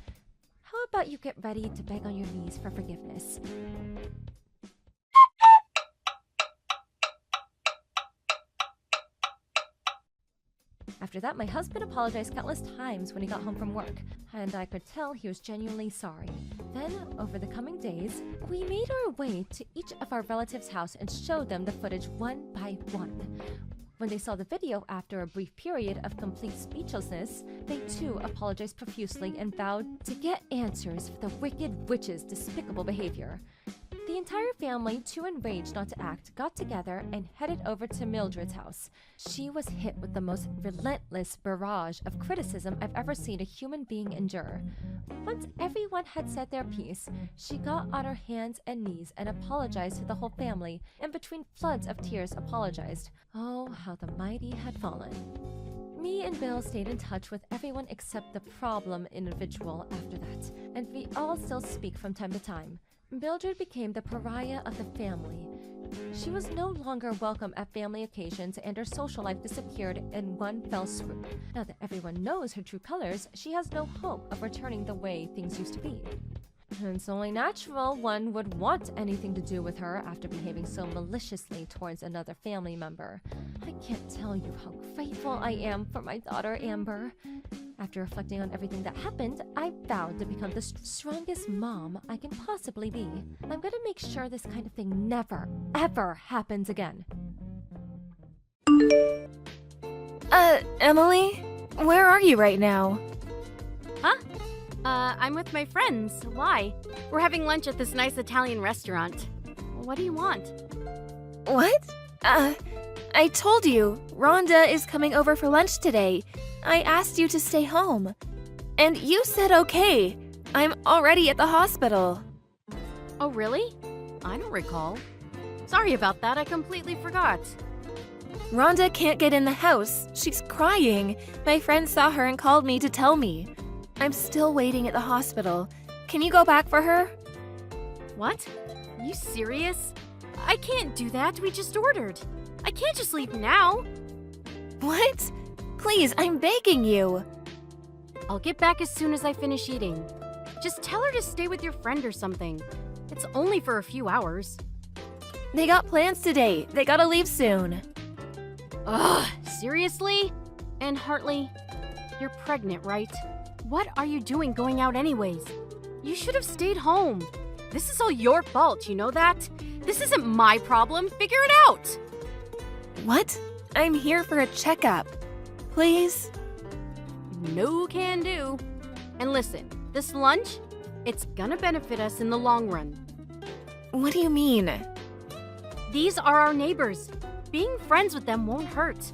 How about you get ready to beg on your knees for forgiveness? After that, my husband apologized countless times when he got home from work, and I could tell he was genuinely sorry. Then, over the coming days, we made our way to each of our relatives' house and showed them the footage one by one. When they saw the video after a brief period of complete speechlessness, they too apologized profusely and vowed to get answers for the wicked witch's despicable behavior. The entire family, too enraged not to act, got together and headed over to Mildred's house. She was hit with the most relentless barrage of criticism I've ever seen a human being endure. Once everyone had said their piece, she got on her hands and knees and apologized to the whole family, and between floods of tears apologized. Oh, how the mighty had fallen. Me and Bill stayed in touch with everyone except the problem individual after that, and we all still speak from time to time. Mildred became the pariah of the family. She was no longer welcome at family occasions, and her social life disappeared in one fell swoop. Now that everyone knows her true colors, she has no hope of returning the way things used to be. It's only natural one would want anything to do with her after behaving so maliciously towards another family member. I can't tell you how grateful I am for my daughter Amber. After reflecting on everything that happened, I vowed to become the strongest mom I can possibly be. I'm gonna make sure this kind of thing never, ever happens again. Emily? Where are you right now? Huh? I'm with my friends. Why? We're having lunch at this nice Italian restaurant. What do you want? What? I told you, Rhonda is coming over for lunch today. I asked you to stay home. And you said okay. I'm already at the hospital. Oh, really? I don't recall. Sorry about that, I completely forgot. Rhonda can't get in the house. She's crying. My friend saw her and called me to tell me. I'm still waiting at the hospital. Can you go back for her? What? You serious? I can't do that, we just ordered. I can't just leave now. What? Please, I'm begging you. I'll get back as soon as I finish eating. Just tell her to stay with your friend or something. It's only for a few hours. They got plans today. They gotta leave soon. Ugh, seriously? And Hartley, you're pregnant, right? What are you doing going out anyways? You should have stayed home. This is all your fault, you know that? This isn't my problem. Figure it out. What? I'm here for a checkup. Please? No can do. And listen, this lunch, it's gonna benefit us in the long run. What do you mean? These are our neighbors. Being friends with them won't hurt.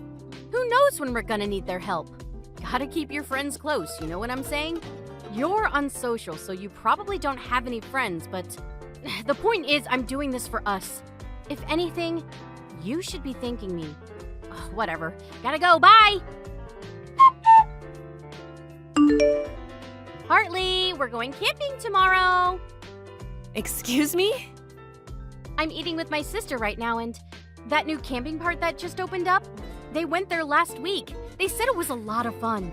Who knows when we're gonna need their help? Gotta keep your friends close, you know what I'm saying? You're unsocial, so you probably don't have any friends, but the point is I'm doing this for us. If anything, you should be thanking me. Ugh, whatever. Gotta go, bye! Hartley, we're going camping tomorrow. Excuse me? I'm eating with my sister right now, and that new camping part that just opened up, they went there last week. They said it was a lot of fun.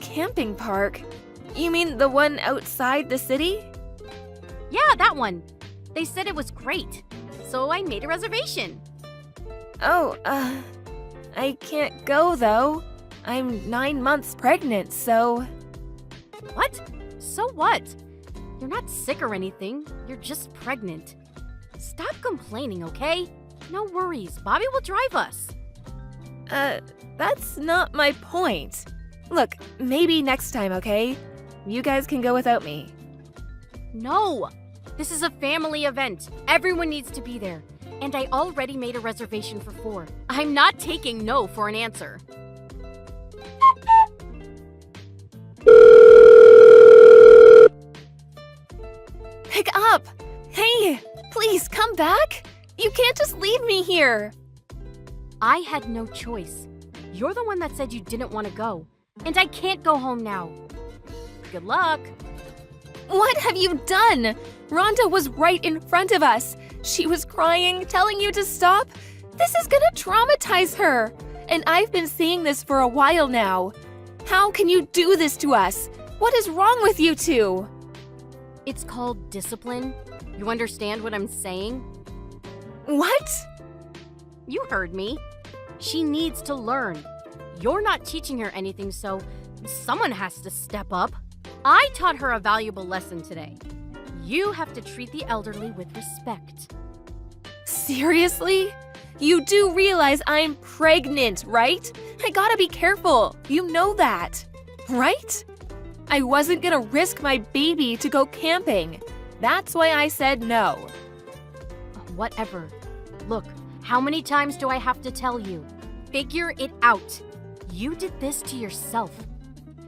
Camping park? You mean the one outside the city? Yeah, that one. They said it was great. So I made a reservation. Oh, I can't go though. I'm 9 months pregnant, so... What? So what? You're not sick or anything. You're just pregnant. Stop complaining, okay? No worries. Bobby will drive us. That's not my point. Look, maybe next time, okay? You guys can go without me. No! This is a family event. Everyone needs to be there. And I already made a reservation for 4. I'm not taking no for an answer. here? I had no choice. You're the one that said you didn't want to go. And I can't go home now. Good luck. What have you done? Rhonda was right in front of us. She was crying, telling you to stop. This is gonna traumatize her. And I've been seeing this for a while now. How can you do this to us? What is wrong with you two? It's called discipline. You understand what I'm saying? What? You heard me. She needs to learn. You're not teaching her anything, so someone has to step up. I taught her a valuable lesson today. You have to treat the elderly with respect. Seriously? You do realize I'm pregnant, right? I gotta be careful. You know that, right? I wasn't gonna risk my baby to go camping. That's why I said no. Whatever. Look, how many times do I have to tell you? Figure it out. You did this to yourself.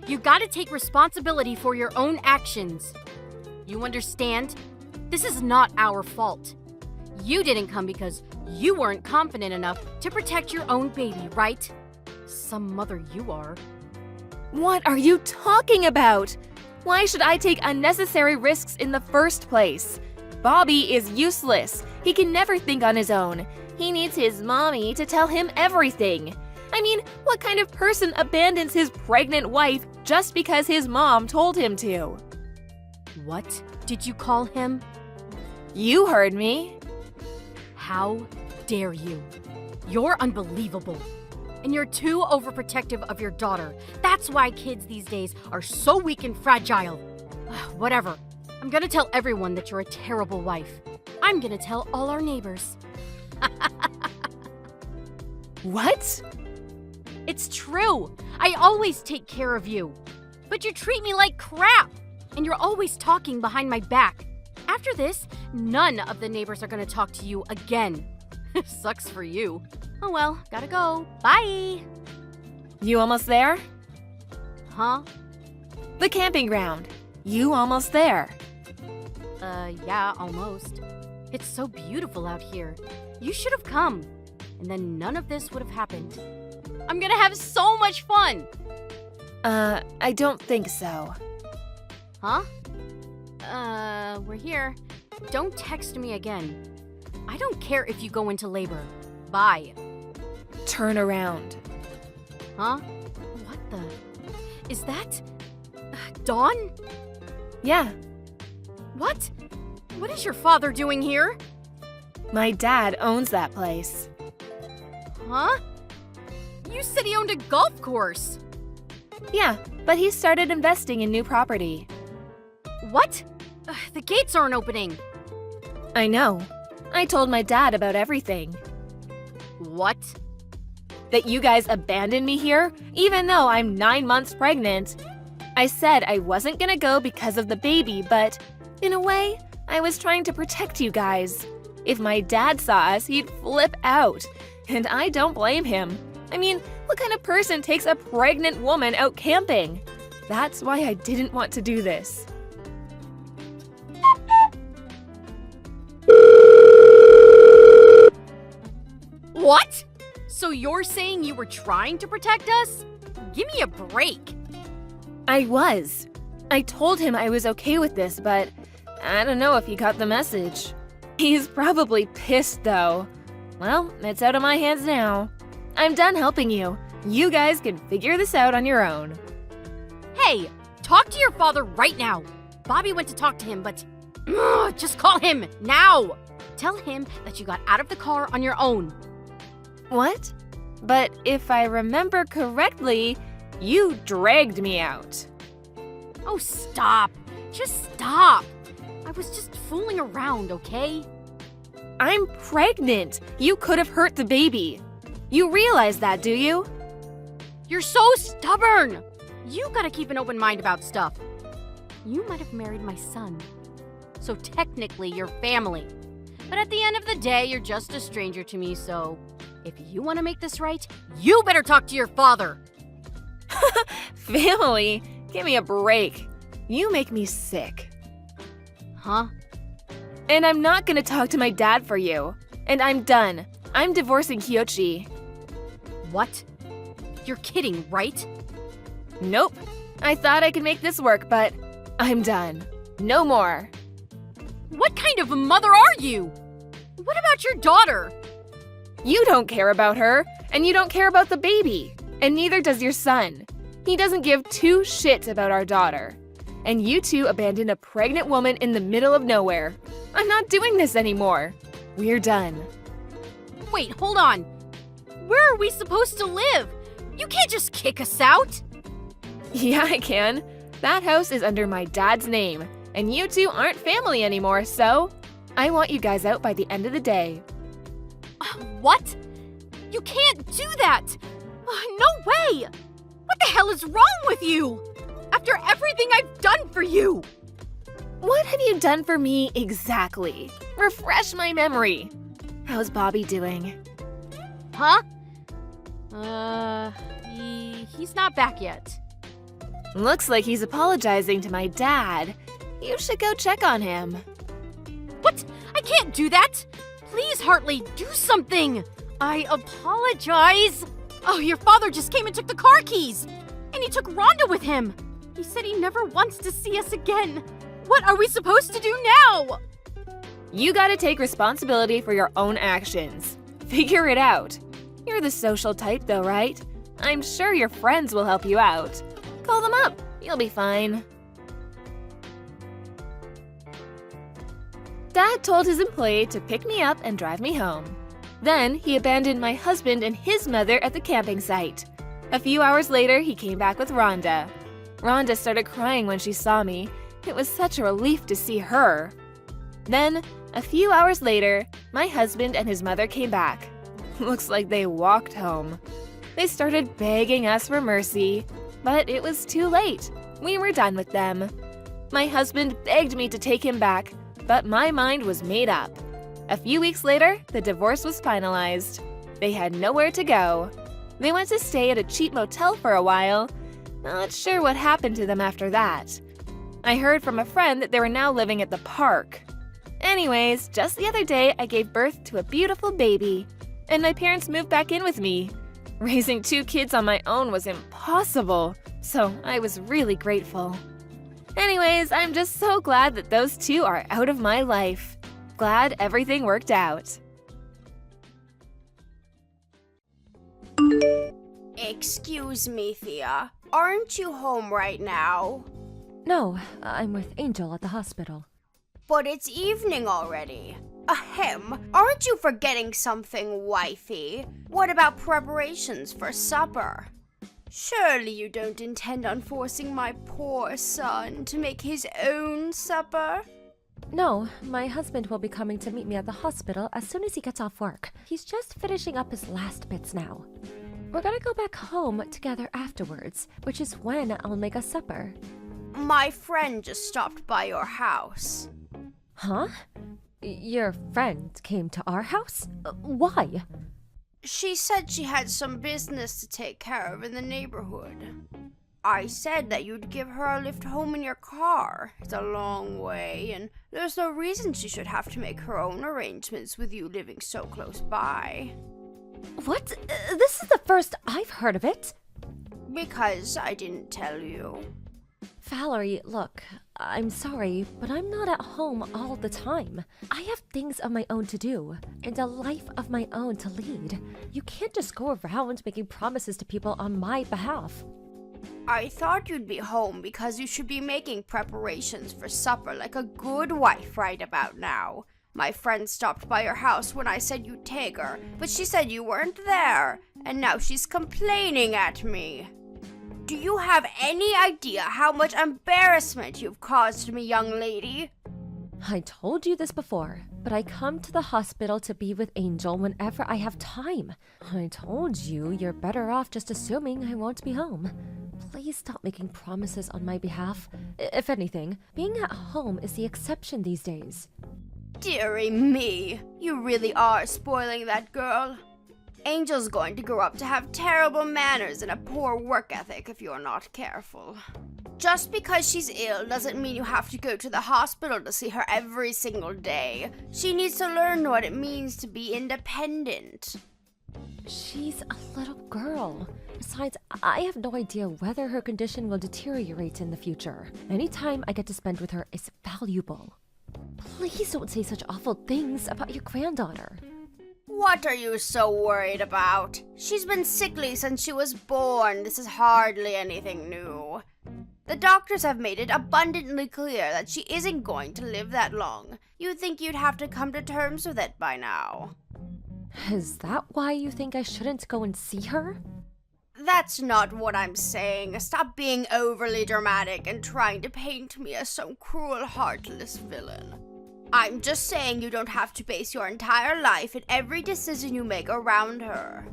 You gotta take responsibility for your own actions. You understand? This is not our fault. You didn't come because you weren't confident enough to protect your own baby, right? Some mother you are. What are you talking about? Why should I take unnecessary risks in the first place? Bobby is useless. He can never think on his own. He needs his mommy to tell him everything. I mean, what kind of person abandons his pregnant wife just because his mom told him to? What did you call him? You heard me. How dare you? You're unbelievable. And you're too overprotective of your daughter. That's why kids these days are so weak and fragile. Whatever. I'm gonna tell everyone that you're a terrible wife. I'm gonna tell all our neighbors. What? It's true. I always take care of you. But you treat me like crap. And you're always talking behind my back. After this, none of the neighbors are gonna talk to you again. Sucks for you. Oh well, gotta go. Bye. You almost there? Huh? The camping ground. You almost there? Yeah, almost. It's so beautiful out here. You should have come. And then none of this would have happened. I'm gonna have so much fun! I don't think so. Huh? We're here. Don't text me again. I don't care if you go into labor. Bye. Turn around. Huh? What the? Is that... Dawn? Yeah, What? What is your father doing here? my dad owns that place. Huh? You said he owned a golf course. Yeah, but he started investing in new property. What? The gates aren't opening. I know. I told my dad about everything. What? That you guys abandoned me here, even though I'm 9 months pregnant. I said I wasn't gonna go because of the baby, but in a way, I was trying to protect you guys. If my dad saw us, he'd flip out. And I don't blame him. I mean, what kind of person takes a pregnant woman out camping? That's why I didn't want to do this. What? So you're saying you were trying to protect us? Give me a break. I was. I told him I was okay with this, but I don't know if he got the message. He's probably pissed though. Well, it's out of my hands now. I'm done helping you. You guys can figure this out on your own. Hey, talk to your father right now. Bobby went to talk to him, but just call him now. Tell him that you got out of the car on your own. What? But if I remember correctly, you dragged me out. Oh, stop. Just stop. I was just fooling around, okay? I'm pregnant. You could have hurt the baby. You realize that, do you? You're so stubborn. You gotta keep an open mind about stuff. You might have married my son. So technically, you're family. But at the end of the day, you're just a stranger to me, so if you want to make this right, you better talk to your father. Family? Give me a break. You make me sick. Huh? And I'm not gonna talk to my dad for you. And I'm done. I'm divorcing Kyochi. What? You're kidding, right? Nope. I thought I could make this work, but I'm done. No more. What kind of a mother are you? What about your daughter? You don't care about her, and you don't care about the baby, and neither does your son. He doesn't give two shits about our daughter. And you two abandoned a pregnant woman in the middle of nowhere. I'm not doing this anymore. We're done. Wait, hold on. Where are we supposed to live? You can't just kick us out. Yeah, I can. That house is under my dad's name, and you two aren't family anymore, so I want you guys out by the end of the day. What? You can't do that! No way! What the hell is wrong with you? After everything I've done for you! What have you done for me exactly? Refresh my memory. How's Bobby doing? Huh? He's not back yet. Looks like he's apologizing to my dad. You should go check on him. What? I can't do that! Please, Hartley, do something! I apologize! Oh, your father just came and took the car keys! And he took Rhonda with him! He said he never wants to see us again! What are we supposed to do now? You gotta take responsibility for your own actions. Figure it out. You're the social type though, right? I'm sure your friends will help you out. Call them up. You'll be fine. Dad told his employee to pick me up and drive me home. Then he abandoned my husband and his mother at the camping site. A few hours later, he came back with Rhonda. Rhonda started crying when she saw me. It was such a relief to see her. Then, a few hours later, my husband and his mother came back. Looks like they walked home. They started begging us for mercy, but it was too late. We were done with them. My husband begged me to take him back, but my mind was made up. A few weeks later, the divorce was finalized. They had nowhere to go. They went to stay at a cheap motel for a while. Not sure what happened to them after that. I heard from a friend that they were now living at the park. Anyways, just the other day, I gave birth to a beautiful baby, and my parents moved back in with me. Raising 2 kids on my own was impossible, so I was really grateful. Anyways, I'm just so glad that those two are out of my life. Glad everything worked out. Excuse me, Thea. Aren't you home right now? No, I'm with Angel at the hospital. But it's evening already. Ahem. Aren't you forgetting something, wifey? What about preparations for supper? Surely you don't intend on forcing my poor son to make his own supper? No, my husband will be coming to meet me at the hospital as soon as he gets off work. He's just finishing up his last bits now. We're gonna go back home together afterwards, which is when I'll make us supper. My friend just stopped by your house. Huh? Your friend came to our house? Why? She said she had some business to take care of in the neighborhood. I said that you'd give her a lift home in your car. It's a long way, and there's no reason she should have to make her own arrangements with you living so close by. What? This is the first I've heard of it. Because I didn't tell you. Valerie, look, I'm sorry, but I'm not at home all the time. I have things of my own to do, and a life of my own to lead. You can't just go around making promises to people on my behalf. I thought you'd be home because you should be making preparations for supper like a good wife right about now. My friend stopped by your house when I said you'd take her, but she said you weren't there, and now she's complaining at me. Do you have any idea how much embarrassment you've caused me, young lady? I told you this before, but I come to the hospital to be with Angel whenever I have time. I told you you're better off just assuming I won't be home. Please stop making promises on my behalf. If anything, being at home is the exception these days. Dearie me, you really are spoiling that girl. Angel's going to grow up to have terrible manners and a poor work ethic if you're not careful. Just because she's ill doesn't mean you have to go to the hospital to see her every single day. She needs to learn what it means to be independent. She's a little girl. Besides, I have no idea whether her condition will deteriorate in the future. Any time I get to spend with her is valuable. Please don't say such awful things about your granddaughter. What are you so worried about? She's been sickly since she was born. This is hardly anything new. The doctors have made it abundantly clear that she isn't going to live that long. You'd think you'd have to come to terms with it by now. Is that why you think I shouldn't go and see her? That's not what I'm saying. Stop being overly dramatic and trying to paint me as some cruel, heartless villain. I'm just saying you don't have to base your entire life and every decision you make around her.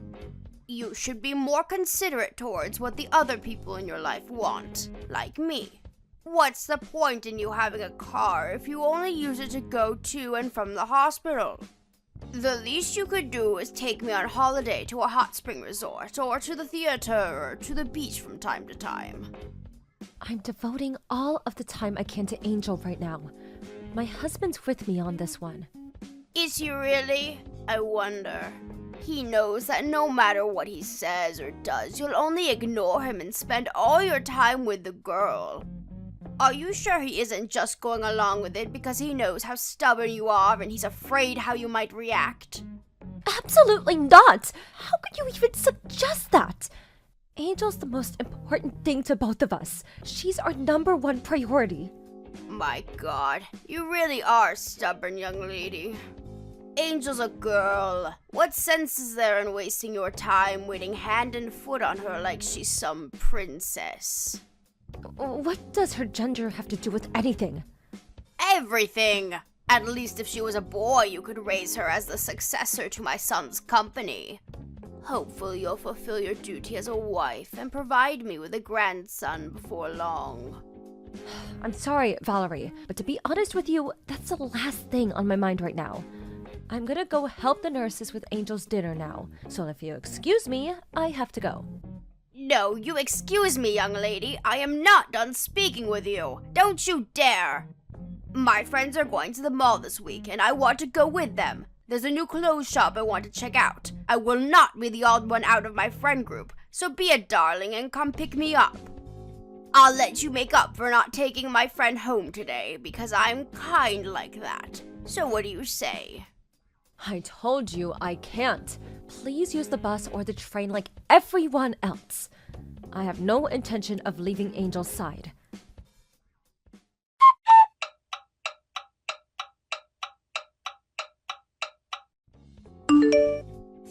You should be more considerate towards what the other people in your life want, like me. What's the point in you having a car if you only use it to go to and from the hospital? The least you could do is take me on holiday to a hot spring resort, or to the theater, or to the beach from time to time. I'm devoting all of the time I can to Angel right now. My husband's with me on this one. Is he really? I wonder. He knows that no matter what he says or does, you'll only ignore him and spend all your time with the girl. Are you sure he isn't just going along with it because he knows how stubborn you are and he's afraid how you might react? Absolutely not! How could you even suggest that? Angel's the most important thing to both of us. She's our #1 priority. My God, you really are stubborn, young lady. Angel's a girl. What sense is there in wasting your time waiting hand and foot on her like she's some princess? What does her gender have to do with anything? Everything! At least if she was a boy, you could raise her as the successor to my son's company. Hopefully you'll fulfill your duty as a wife and provide me with a grandson before long. I'm sorry, Valerie, but to be honest with you, that's the last thing on my mind right now. I'm gonna go help the nurses with Angel's dinner now, so if you excuse me, I have to go. No, you excuse me, young lady. I am not done speaking with you. Don't you dare! My friends are going to the mall this week, and I want to go with them. There's a new clothes shop I want to check out. I will not be the odd one out of my friend group, so be a darling and come pick me up. I'll let you make up for not taking my friend home today, because I'm kind like that. So what do you say? I told you I can't. Please use the bus or the train like everyone else. I have no intention of leaving Angel's side.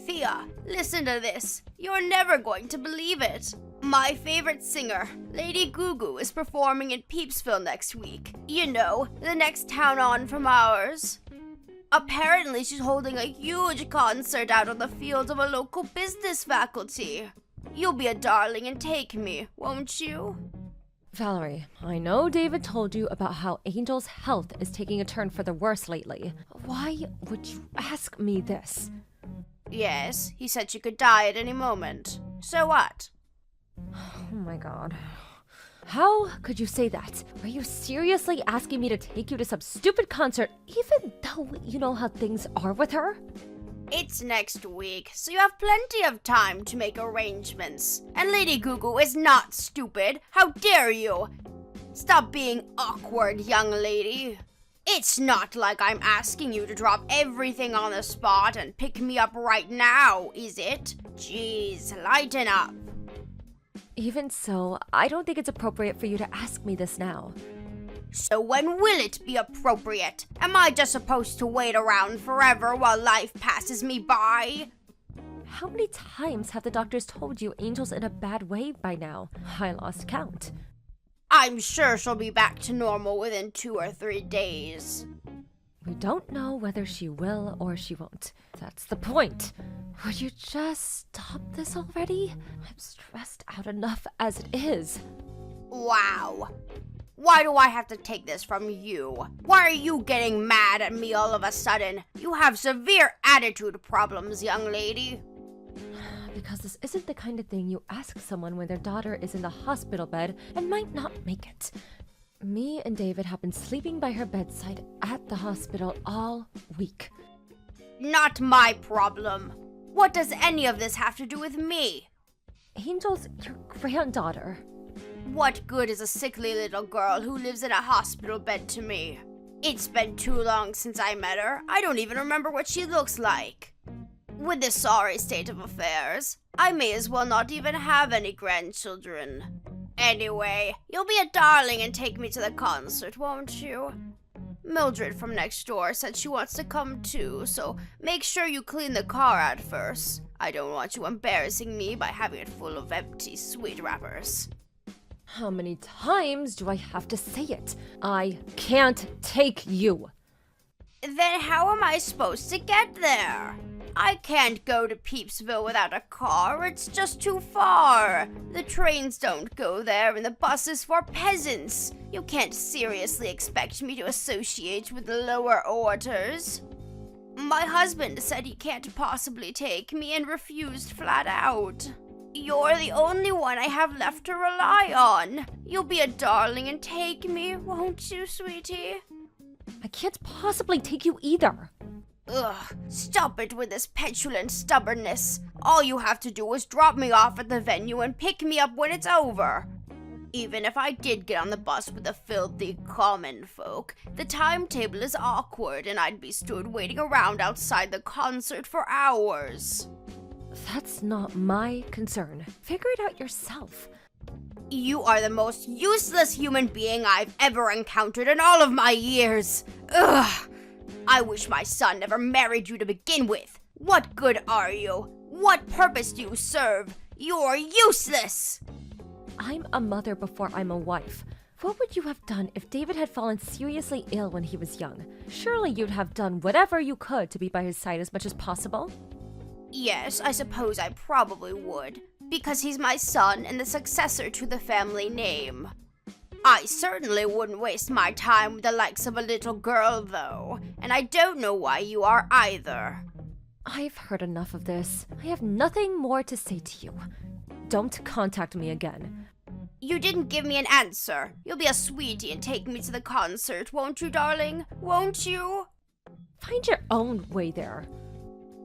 Thea, listen to this. You're never going to believe it. My favorite singer, Lady Gugu, is performing in Peepsville next week. You know, the next town on from ours. Apparently, she's holding a huge concert out on the fields of a local business faculty. You'll be a darling and take me, won't you? Valerie, I know David told you about how Angel's health is taking a turn for the worse lately. Why would you ask me this? Yes, he said she could die at any moment. So what? Oh my god. How could you say that? Are you seriously asking me to take you to some stupid concert even though you know how things are with her? It's next week, so you have plenty of time to make arrangements. And Lady Gugu is not stupid. How dare you? Stop being awkward, young lady. It's not like I'm asking you to drop everything on the spot and pick me up right now, is it? Jeez, lighten up. Even so, I don't think it's appropriate for you to ask me this now. So when will it be appropriate? Am I just supposed to wait around forever while life passes me by? How many times have the doctors told you Angel's in a bad way by now? I lost count. I'm sure she'll be back to normal within 2 or 3 days. We don't know whether she will or she won't. That's the point. Would you just stop this already? I'm stressed out enough as it is. Wow. Why do I have to take this from you? Why are you getting mad at me all of a sudden? You have severe attitude problems, young lady. because this isn't the kind of thing you ask someone when their daughter is in the hospital bed and might not make it. Me and David have been sleeping by her bedside at the hospital all week. Not my problem. What does any of this have to do with me? Angel's your granddaughter. What good is a sickly little girl who lives in a hospital bed to me? It's been too long since I met her. I don't even remember what she looks like. With this sorry state of affairs, I may as well not even have any grandchildren. Anyway, you'll be a darling and take me to the concert, won't you? Mildred from next door said she wants to come too, so make sure you clean the car out first. I don't want you embarrassing me by having it full of empty sweet wrappers. How many times do I have to say it? I can't take you. Then how am I supposed to get there? I can't go to Peepsville without a car. It's just too far. The trains don't go there and the bus is for peasants. You can't seriously expect me to associate with the lower orders. My husband said he can't possibly take me and refused flat out. You're the only one I have left to rely on. You'll be a darling and take me, won't you, sweetie? I can't possibly take you either. Ugh, stop it with this petulant stubbornness. All you have to do is drop me off at the venue and pick me up when it's over. Even if I did get on the bus with the filthy common folk, the timetable is awkward and I'd be stood waiting around outside the concert for hours. That's not my concern. Figure it out yourself. You are the most useless human being I've ever encountered in all of my years. Ugh! I wish my son never married you to begin with. What good are you? What purpose do you serve? You're useless! I'm a mother before I'm a wife. What would you have done if David had fallen seriously ill when he was young? Surely you'd have done whatever you could to be by his side as much as possible. Yes, I suppose I probably would, because he's my son and the successor to the family name. I certainly wouldn't waste my time with the likes of a little girl, though, and I don't know why you are either. I've heard enough of this. I have nothing more to say to you. Don't contact me again. You didn't give me an answer. You'll be a sweetie and take me to the concert, won't you, darling? Won't you? Find your own way there.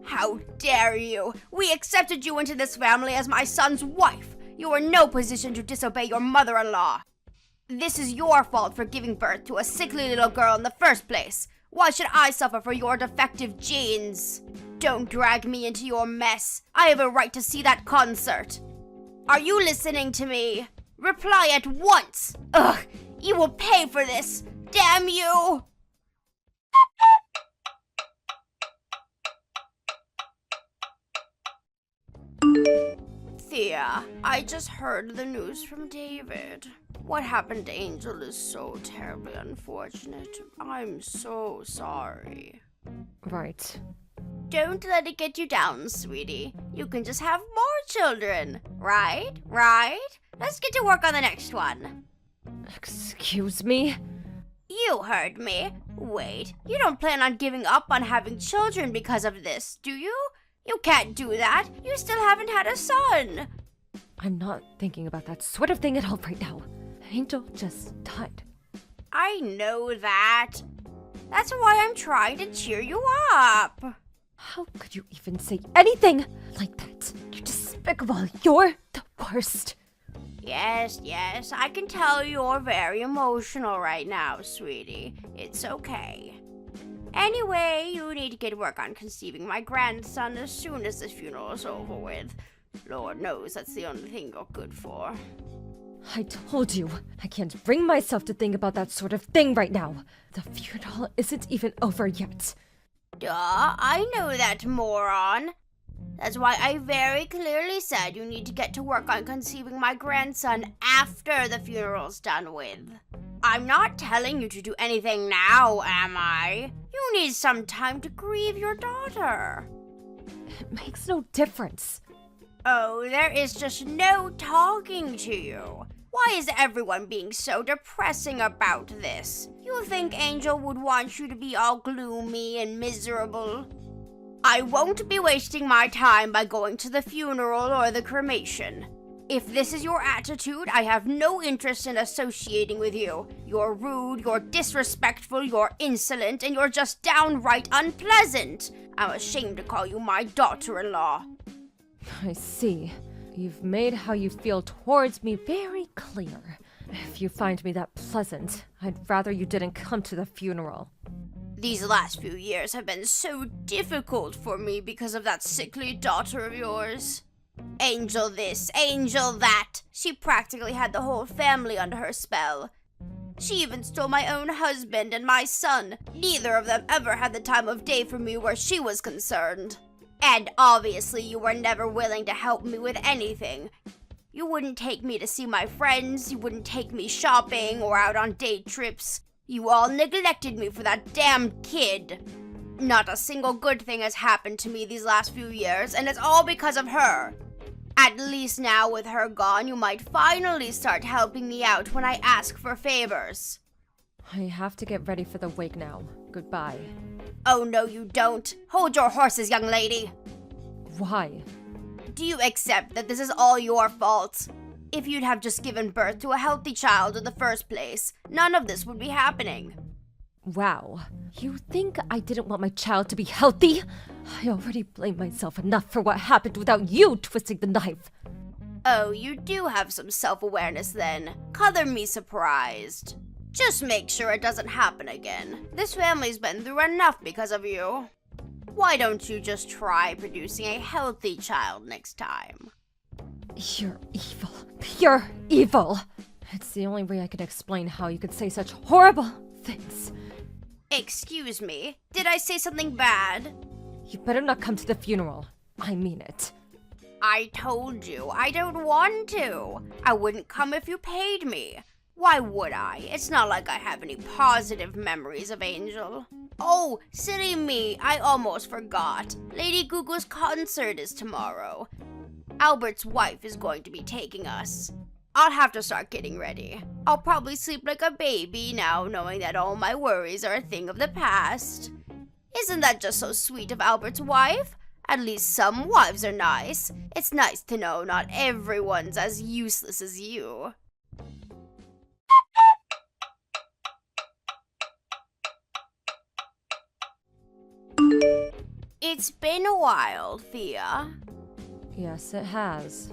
How dare you! We accepted you into this family as my son's wife. You are in no position to disobey your mother-in-law. This is your fault for giving birth to a sickly little girl in the first place. Why should I suffer for your defective genes? Don't drag me into your mess. I have a right to see that concert. Are you listening to me? Reply at once! Ugh! You will pay for this! Damn you! Thea, I just heard the news from David. What happened to Angel is so terribly unfortunate. I'm so sorry. Right. Don't let it get you down, sweetie. You can just have more children. Right? Right? Let's get to work on the next one. Excuse me? You heard me. Wait, you don't plan on giving up on having children because of this, do you? You can't do that. You still haven't had a son. I'm not thinking about that sort of thing at all right now. Angel just died. I know that. That's why I'm trying to cheer you up. How could you even say anything like that? You're despicable. You're the worst. Yes, I can tell you're very emotional right now, sweetie. It's okay. Anyway, you need to get work on conceiving my grandson as soon as the funeral is over with. Lord knows that's the only thing you're good for. I told you, I can't bring myself to think about that sort of thing right now. The funeral isn't even over yet. Duh, I know that, moron. That's why I very clearly said you need to get to work on conceiving my grandson after the funeral's done with. I'm not telling you to do anything now, am I? You need some time to grieve your daughter. It makes no difference. Oh, there is just no talking to you. Why is everyone being so depressing about this? You think Angel would want you to be all gloomy and miserable? I won't be wasting my time by going to the funeral or the cremation. If this is your attitude, I have no interest in associating with you. You're rude, you're disrespectful, you're insolent, and you're just downright unpleasant. I'm ashamed to call you my daughter-in-law. I see. You've made how you feel towards me very clear. If you find me that pleasant, I'd rather you didn't come to the funeral. These last few years have been so difficult for me because of that sickly daughter of yours. Angel this, Angel that. She practically had the whole family under her spell. She even stole my own husband and my son. Neither of them ever had the time of day for me where she was concerned. And obviously you were never willing to help me with anything. You wouldn't take me to see my friends, you wouldn't take me shopping or out on day trips. You all neglected me for that damn kid. Not a single good thing has happened to me these last few years, and it's all because of her. At least now with her gone, you might finally start helping me out when I ask for favors. I have to get ready for the wake now. Goodbye. Oh no you don't. Hold your horses, young lady. Why? Do you accept that this is all your fault? If you'd have just given birth to a healthy child in the first place, none of this would be happening. Wow. You think I didn't want my child to be healthy? I already blame myself enough for what happened without you twisting the knife. Oh, you do have some self-awareness then. Color me surprised. Just make sure it doesn't happen again. This family's been through enough because of you. Why don't you just try producing a healthy child next time? You're evil. Pure evil. It's the only way I can explain how you could say such horrible things. Excuse me, did I say something bad? You better not come to the funeral. I mean it. I told you, I don't want to. I wouldn't come if you paid me. Why would I? It's not like I have any positive memories of Angel. Oh, silly me, I almost forgot. Lady Gugu's concert is tomorrow. Albert's wife is going to be taking us. I'll have to start getting ready. I'll probably sleep like a baby now, knowing that all my worries are a thing of the past. Isn't that just so sweet of Albert's wife? At least some wives are nice. It's nice to know not everyone's as useless as you. It's been a while, Thea. Yes, it has.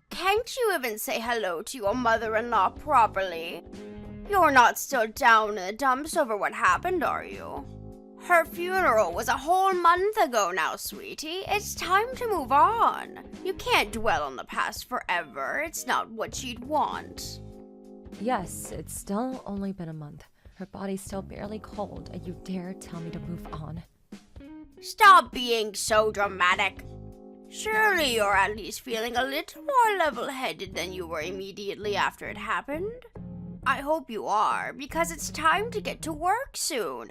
Can't you even say hello to your mother-in-law properly? You're not still down in the dumps over what happened, are you? Her funeral was a whole month ago now, sweetie. It's time to move on. You can't dwell on the past forever. It's not what she'd want. Yes, it's still only been a month. Her body's still barely cold, and you dare tell me to move on? Stop being so dramatic. Surely you're at least feeling a little more level-headed than you were immediately after it happened. I hope you are, because it's time to get to work soon.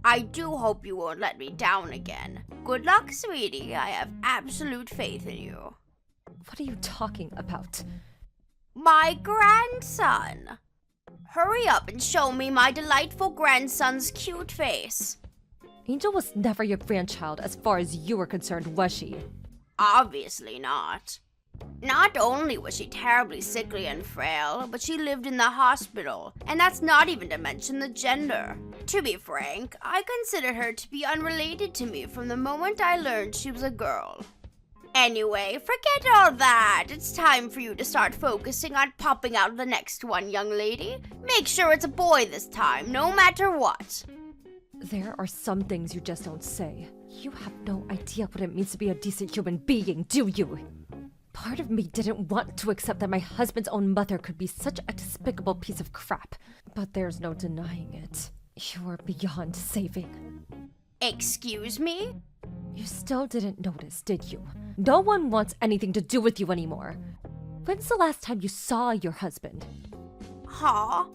I do hope you won't let me down again. Good luck, sweetie. I have absolute faith in you. What are you talking about? My grandson. Hurry up and show me my delightful grandson's cute face. Angel was never your grandchild as far as you were concerned, was she? Obviously not. Not only was she terribly sickly and frail, but she lived in the hospital, and that's not even to mention the gender. To be frank, I considered her to be unrelated to me from the moment I learned she was a girl. Anyway, forget all that. It's time for you to start focusing on popping out the next one, young lady. Make sure it's a boy this time, no matter what. There are some things you just don't say. You have no idea what it means to be a decent human being, do you? Part of me didn't want to accept that my husband's own mother could be such a despicable piece of crap. But there's no denying it. You're beyond saving. Excuse me? You still didn't notice, did you? No one wants anything to do with you anymore. When's the last time you saw your husband? Huh?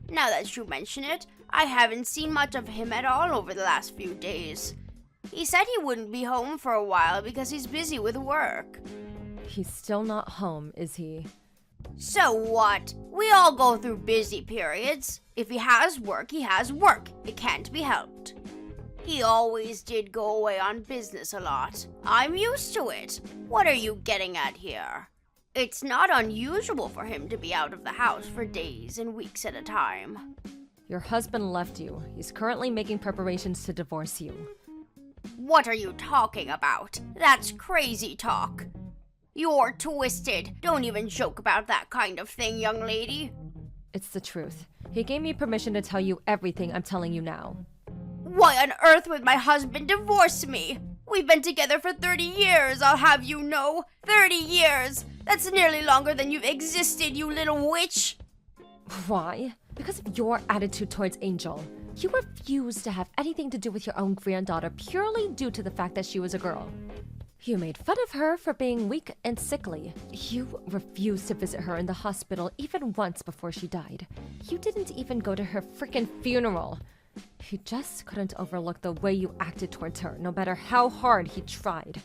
Now that you mention it, I haven't seen much of him at all over the last few days. He said he wouldn't be home for a while because he's busy with work. He's still not home, is he? So what? We all go through busy periods. If he has work, he has work. It can't be helped. He always did go away on business a lot. I'm used to it. What are you getting at here? It's not unusual for him to be out of the house for days and weeks at a time. Your husband left you. He's currently making preparations to divorce you. What are you talking about? That's crazy talk. You're twisted. Don't even joke about that kind of thing, young lady. It's the truth. He gave me permission to tell you everything I'm telling you now. Why on earth would my husband divorce me? We've been together for 30 years, I'll have you know. 30 years! That's nearly longer than you've existed, you little witch! Why? Because of your attitude towards Angel. You refused to have anything to do with your own granddaughter purely due to the fact that she was a girl. You made fun of her for being weak and sickly. You refused to visit her in the hospital even once before she died. You didn't even go to her frickin' funeral. You just couldn't overlook the way you acted towards her, no matter how hard he tried.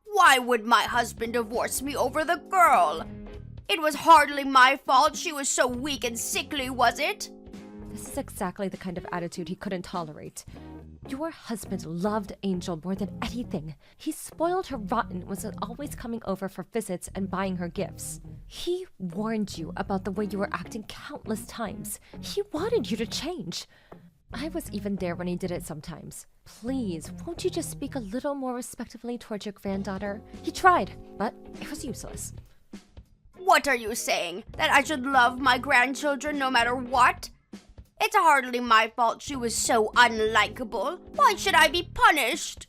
Why would my husband divorce me over the girl? It was hardly my fault she was so weak and sickly, was it? This is exactly the kind of attitude he couldn't tolerate. Your husband loved Angel more than anything. He spoiled her rotten, was always coming over for visits and buying her gifts. He warned you about the way you were acting countless times. He wanted you to change. I was even there when he did it sometimes. Please, won't you just speak a little more respectfully towards your granddaughter? He tried, but it was useless. What are you saying? That I should love my grandchildren no matter what? It's hardly my fault she was so unlikable. Why should I be punished?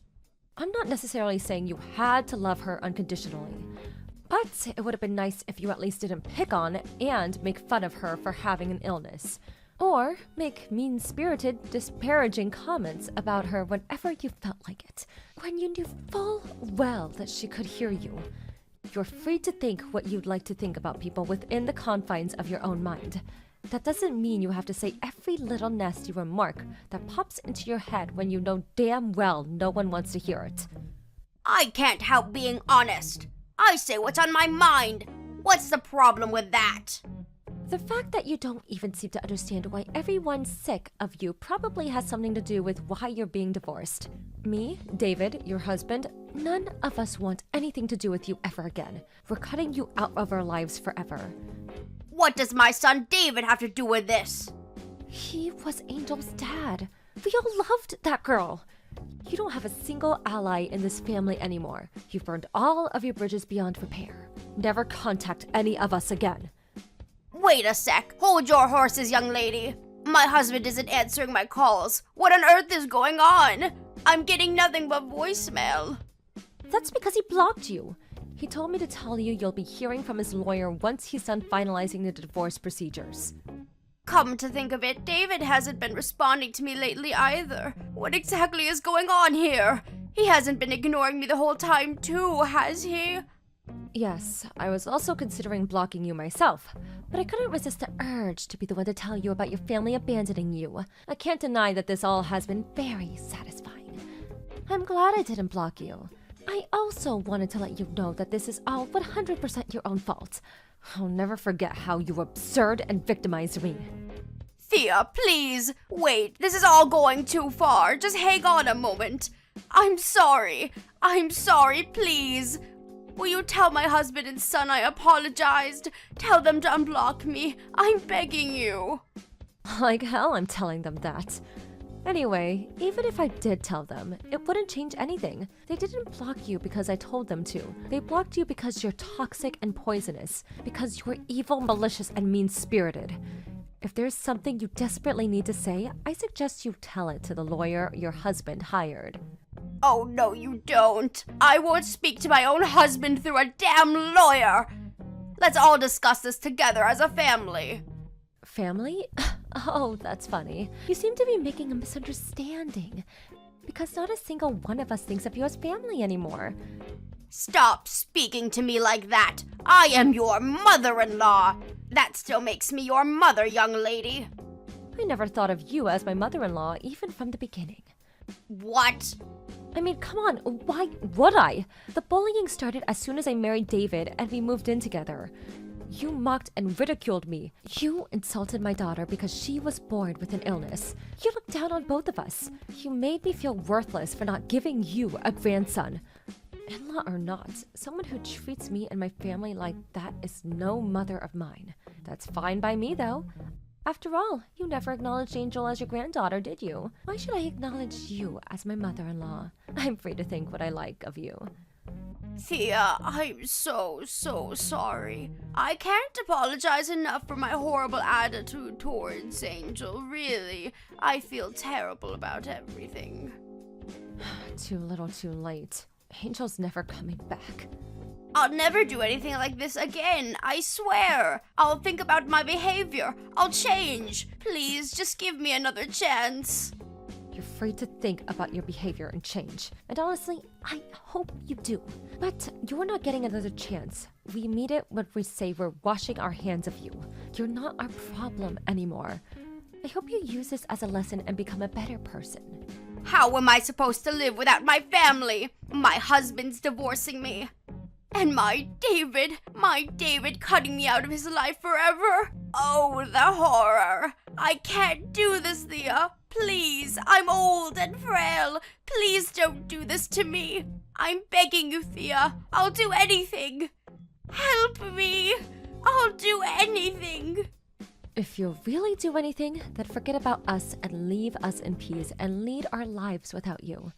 I'm not necessarily saying you had to love her unconditionally, but it would have been nice if you at least didn't pick on and make fun of her for having an illness. Or make mean-spirited, disparaging comments about her whenever you felt like it, when you knew full well that she could hear you. You're free to think what you'd like to think about people within the confines of your own mind. That doesn't mean you have to say every little nasty remark that pops into your head when you know damn well no one wants to hear it. I can't help being honest. I say what's on my mind. What's the problem with that? The fact that you don't even seem to understand why everyone's sick of you probably has something to do with why you're being divorced. Me, David, your husband, none of us want anything to do with you ever again. We're cutting you out of our lives forever. What does my son David have to do with this? He was Angel's dad. We all loved that girl. You don't have a single ally in this family anymore. You've burned all of your bridges beyond repair. Never contact any of us again. Wait a sec. Hold your horses, young lady. My husband isn't answering my calls. What on earth is going on? I'm getting nothing but voicemail. That's because he blocked you. He told me to tell you you'll be hearing from his lawyer once he's done finalizing the divorce procedures. Come to think of it, David hasn't been responding to me lately either. What exactly is going on here? He hasn't been ignoring me the whole time too, has he? Yes, I was also considering blocking you myself, but I couldn't resist the urge to be the one to tell you about your family abandoning you. I can't deny that this all has been very satisfying. I'm glad I didn't block you. I also wanted to let you know that this is all 100% your own fault. I'll never forget how you absurd and victimized me. Thea, please. Wait, this is all going too far. Just hang on a moment. I'm sorry, please. Will you tell my husband and son I apologized? Tell them to unblock me. I'm begging you. Like hell I'm telling them that. Anyway, even if I did tell them, it wouldn't change anything. They didn't block you because I told them to. They blocked you because you're toxic and poisonous, because you're evil, malicious, and mean-spirited. If there's something you desperately need to say, I suggest you tell it to the lawyer your husband hired. Oh, no, you don't. I won't speak to my own husband through a damn lawyer. Let's all discuss this together as a family. Family? Oh, that's funny. You seem to be making a misunderstanding. Because not a single one of us thinks of you as family anymore. Stop speaking to me like that. I am your mother-in-law. That still makes me your mother, young lady. I never thought of you as my mother-in-law, even from the beginning. What? I mean, come on, why would I? The bullying started as soon as I married David and we moved in together. You mocked and ridiculed me. You insulted my daughter because she was born with an illness. You looked down on both of us. You made me feel worthless for not giving you a grandson. In-law or not, someone who treats me and my family like that is no mother of mine. That's fine by me, though. After all, you never acknowledged Angel as your granddaughter, did you? Why should I acknowledge you as my mother-in-law? I'm free to think what I like of you. Thea, I'm so sorry. I can't apologize enough for my horrible attitude towards Angel, really. I feel terrible about everything. Too little too late. Angel's never coming back. I'll never do anything like this again, I swear. I'll think about my behavior. I'll change. Please, just give me another chance. You're free to think about your behavior and change. And honestly, I hope you do. But you're not getting another chance. We mean it when we say we're washing our hands of you. You're not our problem anymore. I hope you use this as a lesson and become a better person. How am I supposed to live without my family? My husband's divorcing me. And my David cutting me out of his life forever. Oh, the horror. I can't do this, Thea. Please, I'm old and frail. Please don't do this to me. I'm begging you, Thea. I'll do anything. Help me. I'll do anything. If you'll really do anything, then forget about us and leave us in peace and lead our lives without you.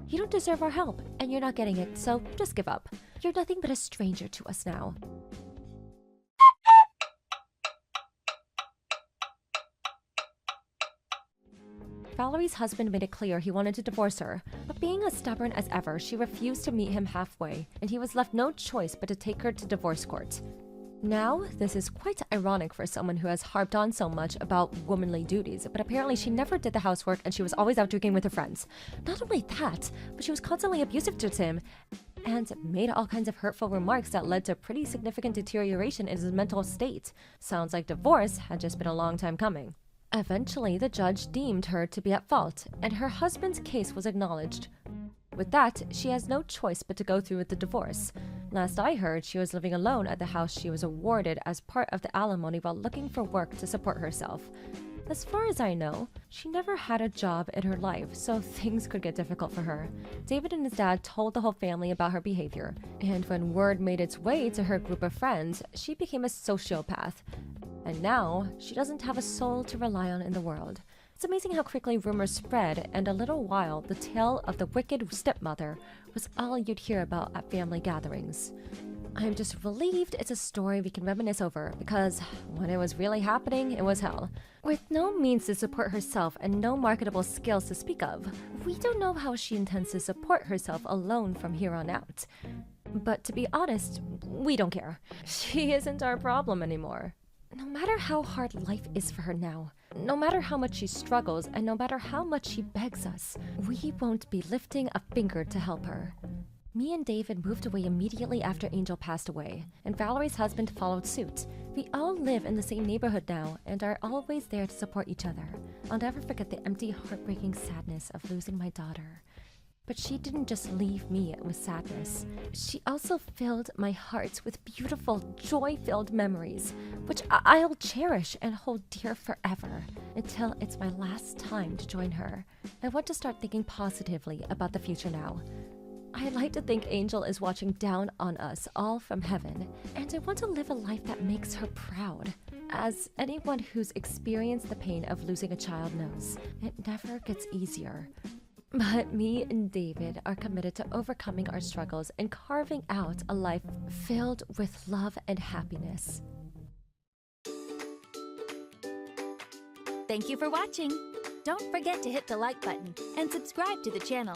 You don't deserve our help, and you're not getting it, so just give up. You're nothing but a stranger to us now. Valerie's husband made it clear he wanted to divorce her, but being as stubborn as ever, she refused to meet him halfway, and he was left no choice but to take her to divorce court. Now, this is quite ironic for someone who has harped on so much about womanly duties, but apparently she never did the housework and she was always out drinking with her friends. Not only that, but she was constantly abusive to Tim and made all kinds of hurtful remarks that led to pretty significant deterioration in his mental state. Sounds like divorce had just been a long time coming. Eventually, the judge deemed her to be at fault, and her husband's case was acknowledged. With that, she has no choice but to go through with the divorce. Last I heard, she was living alone at the house she was awarded as part of the alimony while looking for work to support herself. As far as I know, she never had a job in her life, so things could get difficult for her. David and his dad told the whole family about her behavior, and when word made its way to her group of friends, she became a sociopath. And now, she doesn't have a soul to rely on in the world. It's amazing how quickly rumors spread, and a little while, the tale of the wicked stepmother was all you'd hear about at family gatherings. I'm just relieved it's a story we can reminisce over, because when it was really happening, it was hell. With no means to support herself and no marketable skills to speak of, we don't know how she intends to support herself alone from here on out. But to be honest, we don't care. She isn't our problem anymore. No matter how hard life is for her now, no matter how much she struggles, and no matter how much she begs us, we won't be lifting a finger to help her. Me and David moved away immediately after Angel passed away, and Valerie's husband followed suit. We all live in the same neighborhood now, and are always there to support each other. I'll never forget the empty, heartbreaking sadness of losing my daughter. But she didn't just leave me with sadness. She also filled my heart with beautiful, joy-filled memories, which I'll cherish and hold dear forever, until it's my last time to join her. I want to start thinking positively about the future now. I like to think Angel is watching down on us all from heaven, and I want to live a life that makes her proud. As anyone who's experienced the pain of losing a child knows, it never gets easier. But me and David are committed to overcoming our struggles and carving out a life filled with love and happiness. Thank you for watching. Don't forget to hit the like button and subscribe to the channel.